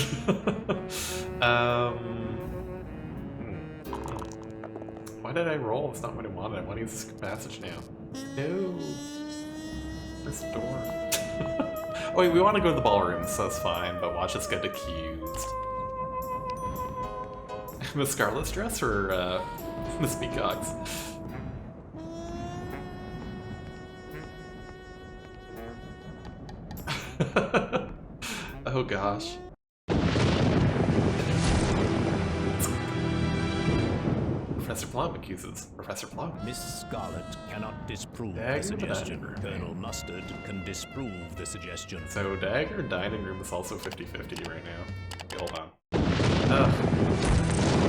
Why did I roll? It's not what I wanted. I want to use this passage now. No. This door. Oh wait, we want to go to the ballroom, so that's fine, but watch us get accused. Miss Scarlet's dress or Miss Peacock's? Oh gosh. Professor Plum accuses Professor Plum. Miss Scarlet cannot disprove Dagger the suggestion. Dagger. Colonel Mustard can disprove the suggestion. So Dagger Dining Room is also 50-50 right now. Okay, hold on. Ugh.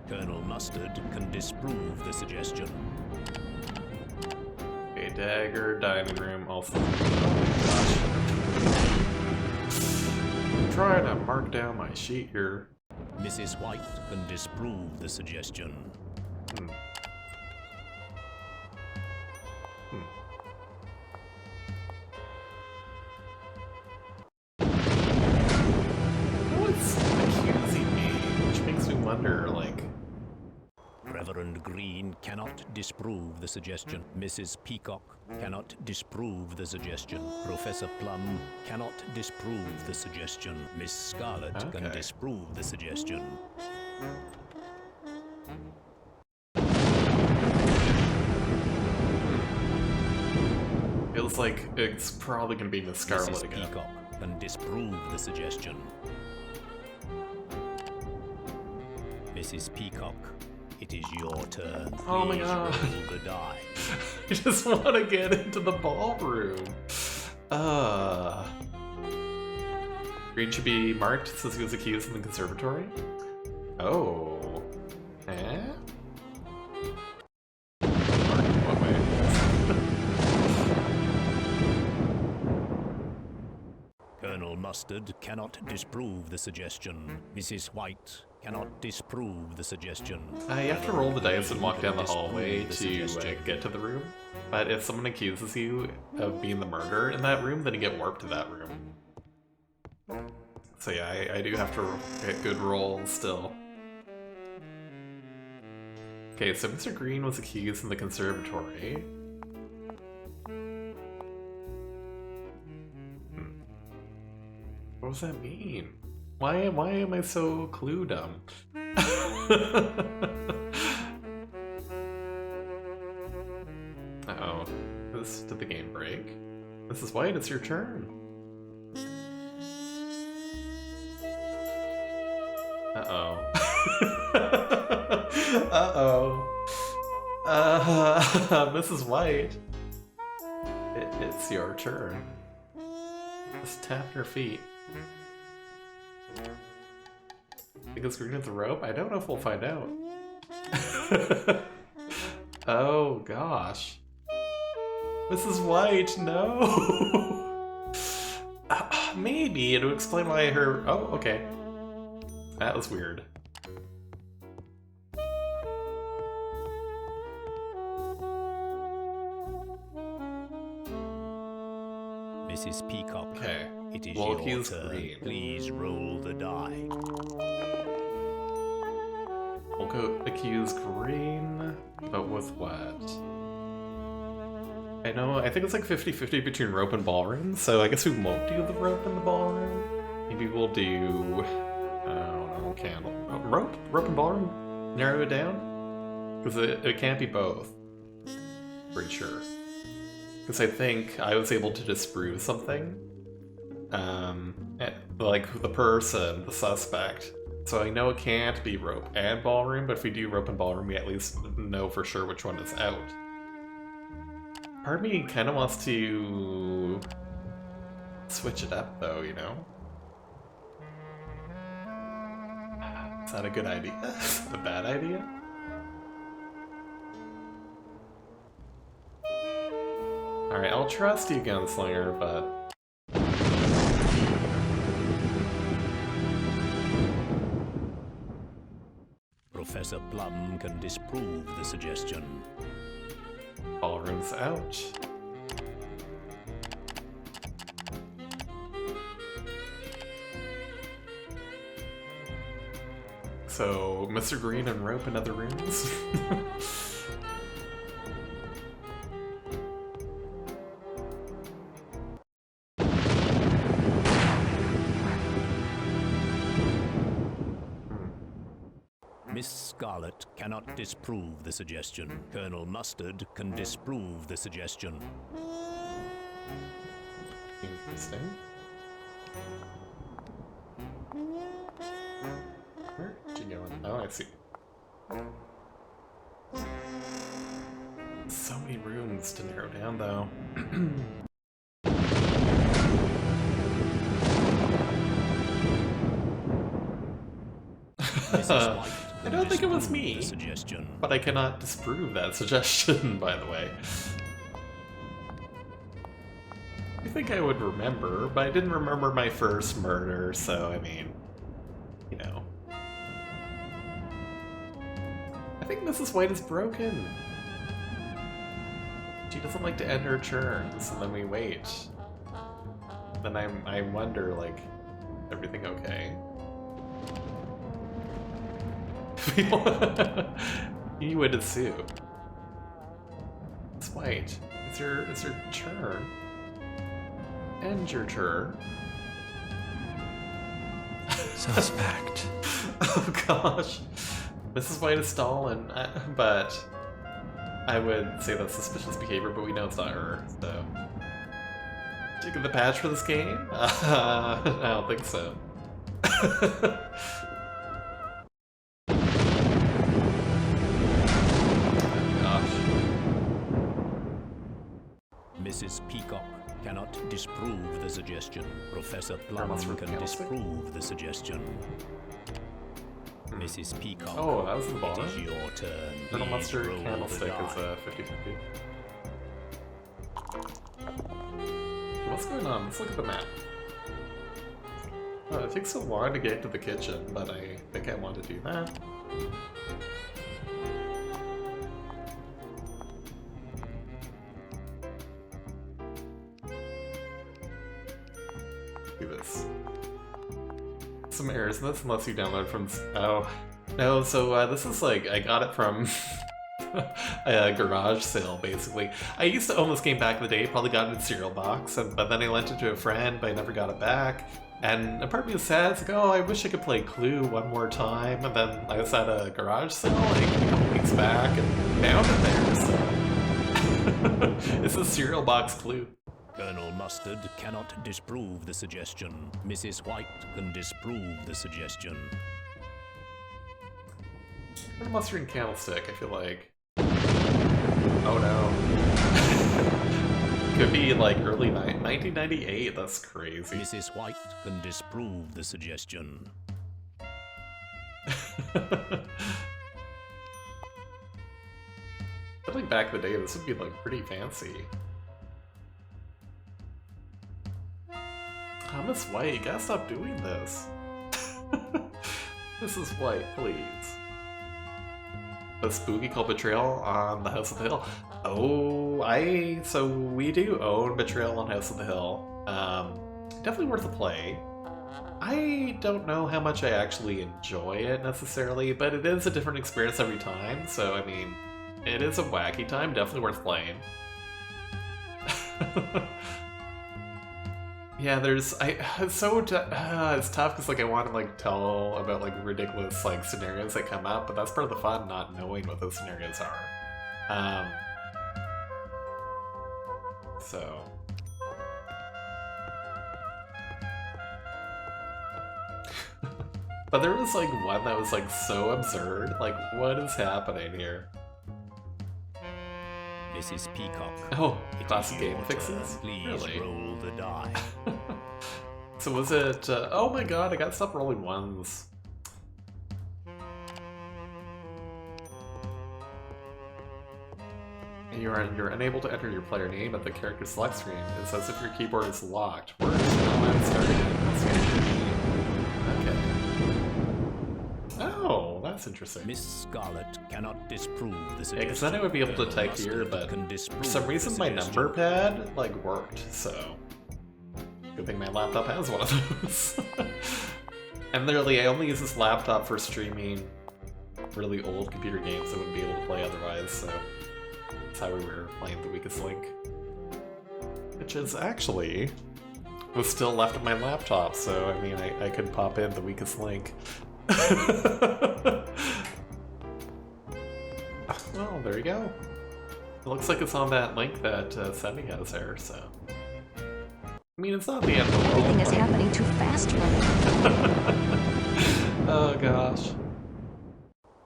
Colonel Mustard can disprove the suggestion. Okay, Dagger Dining Room also. Oh my gosh. I'm trying to mark down my sheet here. Mrs. White can disprove the suggestion. Hmm. What's accusing me? Which makes me wonder, like... Reverend Green cannot disprove the suggestion. Mrs. Peacock cannot disprove the suggestion. Professor Plum cannot disprove the suggestion. Miss Scarlet can Okay. disprove the suggestion. Feels like it's probably gonna be Miss Scarlet Mrs. again. Peacock can disprove the suggestion. Mrs. Peacock, it is your turn. Oh my Please God. roll the die. I just want to get into the ballroom. Green should be marked since he was accused in the conservatory. Oh. Eh? Marked in what way? Colonel Mustard cannot disprove the suggestion. Mrs. White cannot disprove the suggestion. You have to roll the dice and walk down the Disprove hallway the to suggestion. get to the room. But if someone accuses you of being the murderer in that room, then you get warped to that room. So yeah, I do have to get good rolls still. Okay, so Mr. Green was accused in the conservatory. What does that mean? Why am I so clue dumb? Uh-oh. Did the game break? Mrs. White, it's your turn. Uh-oh. Uh-oh. Mrs. White. It's your turn. Just tap your feet. Think it's green at the rope? I don't know if we'll find out. Oh gosh. Mrs. White, no! Maybe it would explain why her... Oh, okay. That was weird. Mrs. Peacock, Okay. it is Well, your he's turn. green. Please roll the die. We'll go accuse green, but with what? I think it's like 50-50 between rope and ballroom, so I guess we won't do the rope and the ballroom. Maybe we'll do, I don't know, candle. Oh, rope and ballroom? Narrow it down? Because it can't be both. Pretty sure. Because I think I was able to disprove something. Like the person, the suspect. So I know it can't be rope and ballroom, but if we do rope and ballroom, we at least know for sure which one is out. Part of me kind of wants to switch it up, though, you know? Is that a good idea? A bad idea? Alright, I'll trust you, Gunslinger, but... Professor Plum can disprove the suggestion. Ballroom's out. So, Mr. Green and rope in other rooms? Miss Scarlet cannot disprove the suggestion. Colonel Mustard can disprove the suggestion. Interesting. Where did you go? Oh, I see. So many rooms to narrow down, though. Mrs. White I don't think it was disprove me, the suggestion. but I cannot disprove that suggestion, by the way. I think I would remember, but I didn't remember my first murder, so I mean, you know. I think Mrs. White is broken. She doesn't like to end her turns, and then we wait. Then I wonder, like, everything okay? You would assume. It's White. It's your turn. End your turn. Suspect. Oh gosh. Mrs. White is Stalin, but I would say that's suspicious behavior, but we know it's not her, so. Did you get the patch for this game? I don't think so. Mrs. Peacock cannot disprove the suggestion. Professor Plum can disprove the suggestion. Mrs. Peacock, Oh, that was the it bottom. is your turn. Colonel Please Mustard roll the Candlestick die. is 50-50. What's going on? Let's look at the map. Oh, it takes so long to get to the kitchen, but I think I want to do that. Do this. Some errors in this unless you download from... Oh. No, so this is like... I got it from a garage sale, basically. I used to own this game back in the day, probably got it in cereal box, but then I lent it to a friend, but I never got it back. And a part of me was sad, it's like, oh, I wish I could play Clue one more time, and then I was at a garage sale like a couple weeks back and found it there, so... It's a cereal box Clue. Colonel Mustard cannot disprove the suggestion. Mrs. White can disprove the suggestion. Or Mustard and Candlestick, I feel like. Oh no. Could be like early 1998, that's crazy. Mrs. White can disprove the suggestion. I feel like back in the day this would be like pretty fancy. Thomas White, you gotta stop doing this. Mrs. White, please. A spooky called Betrayal on the House of the Hill. Oh, so we do own Betrayal on House of the Hill. Definitely worth a play. I don't know how much I actually enjoy it necessarily, but it is a different experience every time, so I mean, it is a wacky time, definitely worth playing. Yeah, it's tough because like I want to like tell about like ridiculous like scenarios that come up, but that's part of the fun, not knowing what those scenarios are. So. But there was like one that was like so absurd. Like, what is happening here? Mrs. Peacock. Oh, classic game fixes? Please Really? roll the die. So was it? Oh my god, I got stop rolling ones. And you're unable to enter your player name at the character select screen. It's as if your keyboard is locked. Words not starting. Okay. Oh, that's interesting. Miss Scarlet cannot disprove the suggestion. Yeah, because then I would be able to type here, but for some reason my number pad like worked, so good thing my laptop has one of those. And literally, I only use this laptop for streaming really old computer games I wouldn't be able to play otherwise, so that's how we were playing The Weakest Link. Which is actually was still left on my laptop, so I mean, I could pop in The Weakest Link. Well, there you go. It looks like it's on that link that Sandy has there, so. I mean, it's not the end of the world. Everything is happening too fast for me. Oh gosh.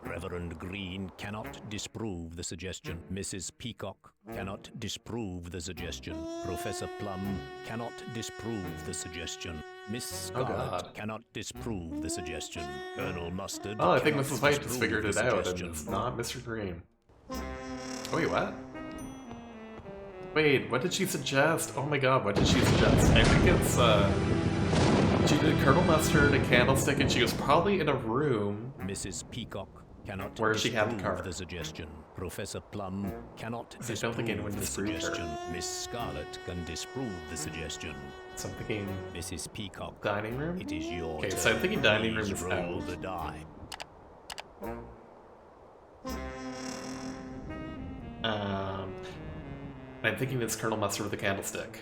Reverend Green cannot disprove the suggestion. Mrs. Peacock cannot disprove the suggestion. Professor Plum cannot disprove the suggestion. Miss Scarlet cannot disprove the suggestion. Colonel Mustard. Oh, I think cannot Mrs. White just disprove figured the it out, and suggestion. it's not Mr. Green. Wait, what? Wait, what did she suggest? Oh my god, what did she suggest? I think it's, she did Colonel Mustard, a candlestick, and she was probably in a room Mrs. Peacock cannot where she had the disprove car. the suggestion. Professor Plum cannot I don't think anyone disprove the disproved her. suggestion. Miss Scarlet can disprove the suggestion. So I'm thinking Mrs. Peacock, dining room? it is your Okay, turn. so I'm thinking dining room Please is roll out. the die. I'm thinking it's Colonel Mustard with a candlestick.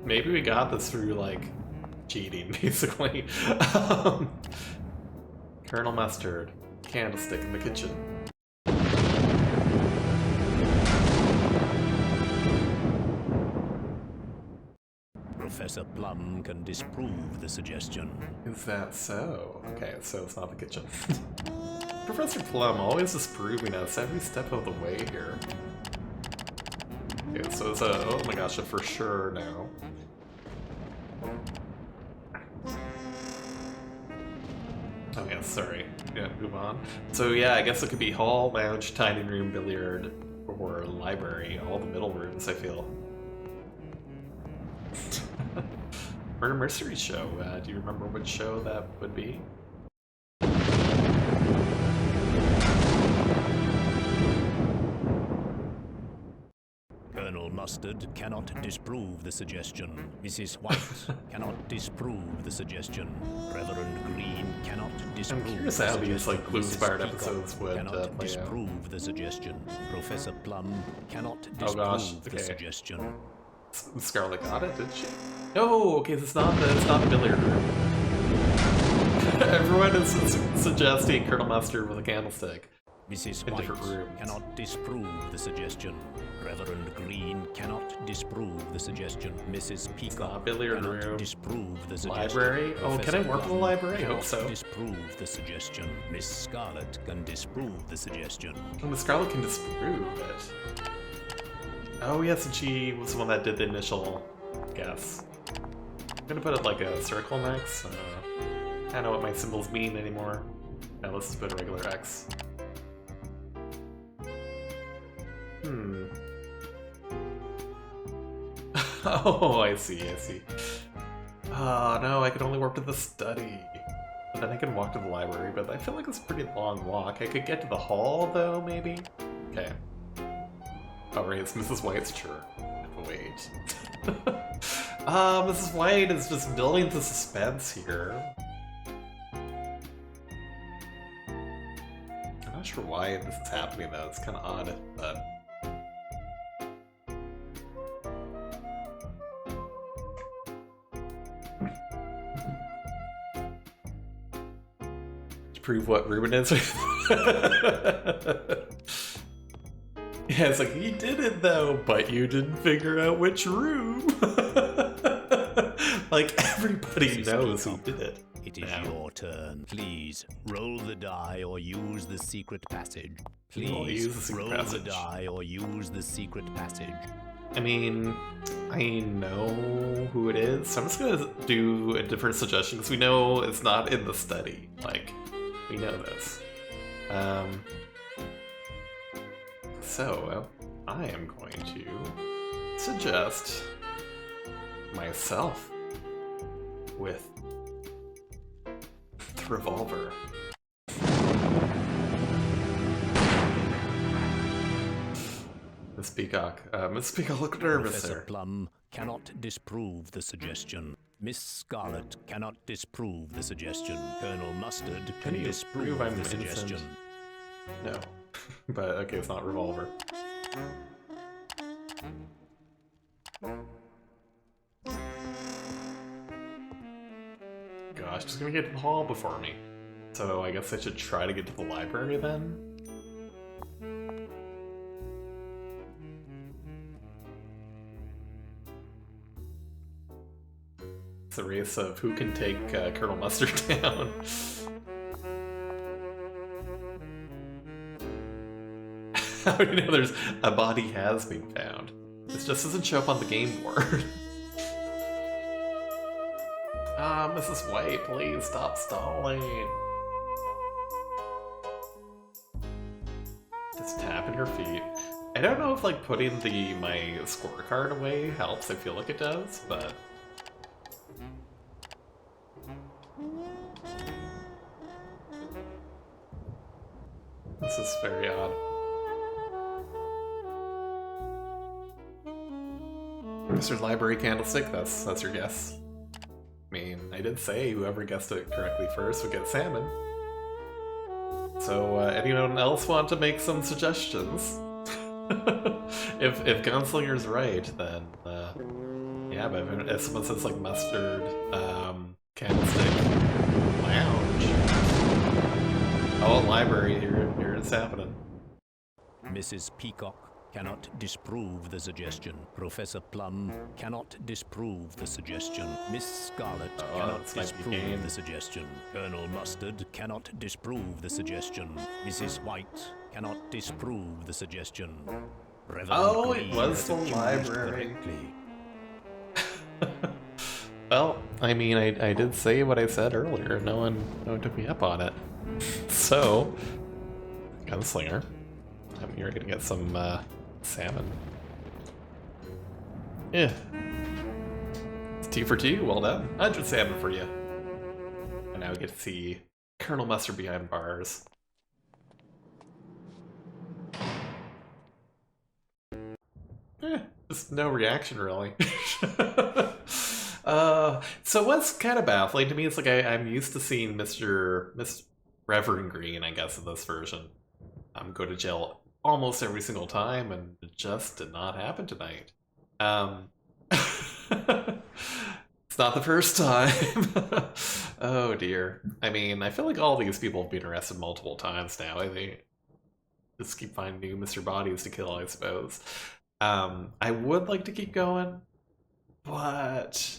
Maybe we got this through, like, cheating, basically. Colonel Mustard, candlestick in the kitchen. Professor Plum can disprove the suggestion. Is that so? Okay, so it's not the kitchen. Professor Plum always disproving us every step of the way here. Okay, so it's a, oh my gosh, a for sure now. Oh yeah, sorry. Yeah, move on. So yeah, I guess it could be hall, lounge, dining room, billiard, or library. All the middle rooms, I feel. Murder Mystery Show. Do you remember which show that would be? Colonel Mustard cannot disprove the suggestion. Mrs. White cannot disprove the suggestion. Reverend Green cannot disprove curious the how suggestion. these, like, Clue-inspired Mrs. Peacock episodes would, cannot play out. disprove the suggestion. Professor Plum cannot disprove Oh gosh, the okay. suggestion. Scarlet got it, did she? No, okay, it's not the billiard room. Everyone is suggesting Colonel Mustard with a candlestick. Mrs. In White different rooms. cannot disprove the suggestion. Reverend Green cannot disprove the suggestion. Mrs. Peacock billiard cannot room. disprove the suggestion. Library? Oh, can I Professor work in the Plum library? I hope cannot so. disprove the suggestion. Miss Scarlet can disprove the suggestion. And the Scarlet can disprove it. Oh yes, and she was the one that did the initial guess. I'm gonna put it like a circle next. I don't know what my symbols mean anymore. Now let's just put a regular X. Oh, I see. Oh no, I could only walk to the study. But then I can walk to the library, but I feel like it's a pretty long walk. I could get to the hall, though, maybe? Okay. Oh, right, it's Mrs. White's turn. Wait. Mrs. White is just building the suspense here. I'm not sure why this is happening though, it's kind of odd, but... To prove what Ruben is? Yeah, it's like, you did it though, but you didn't figure out which room. Like, everybody knows who did it. It is your turn. Please roll the die or use the secret passage. Please roll the die or use the secret passage. I mean, I know who it is, so I'm just gonna do a different suggestion because we know it's not in the study. Like, we know this. So, I am going to suggest myself with the revolver. Miss Peacock. Miss Peacock, look nervous Professor there. Plum cannot disprove the suggestion. Miss Scarlet cannot disprove the suggestion. Colonel Mustard can you disprove prove I'm the innocent? suggestion. No. But, okay, it's not revolver. Gosh, just gonna get to the hall before me. So I guess I should try to get to the library then? It's a race of who can take Colonel Mustard down. How do you know there's a body has been found? This just doesn't show up on the game board. Ah, Mrs. White, please stop stalling. Just tapping your feet. I don't know if like putting my scorecard away helps. I feel like it does, but this is very odd. Mr. Library Candlestick, that's your guess. I mean, I did say whoever guessed it correctly first would get salmon. So, anyone else want to make some suggestions? If Gunslinger's right, then, yeah, but if someone says, like, mustard, candlestick, lounge. Oh, library, here it's happening. Mrs. Peacock cannot disprove the suggestion. Professor Plum cannot disprove the suggestion. Miss Scarlet cannot disprove the suggestion. Colonel Mustard cannot disprove the suggestion. Mrs. White cannot disprove the suggestion. Oh, it was the library. Well, I mean, I did say what I said earlier. No one took me up on it. So, Gunslinger, you're gonna get some salmon. Yeah. It's 2 for 2, well done. 100 salmon for you. And now we get to see Colonel Mustard behind bars. Just no reaction, really. So what's kind of baffling to me is like I'm used to seeing Reverend Green, I guess, in this version. Go to jail almost every single time, and it just did not happen tonight. It's not the first time. Oh dear. I mean, I feel like all these people have been arrested multiple times now. I think just keep finding new Mr. Bodies to kill, I suppose. I would like to keep going, but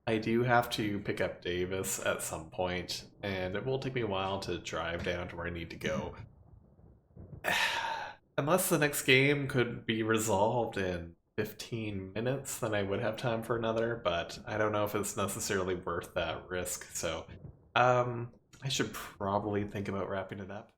I do have to pick up Davis at some point, and it will take me a while to drive down to where I need to go. Unless the next game could be resolved in 15 minutes, then I would have time for another, but I don't know if it's necessarily worth that risk, so I should probably think about wrapping it up.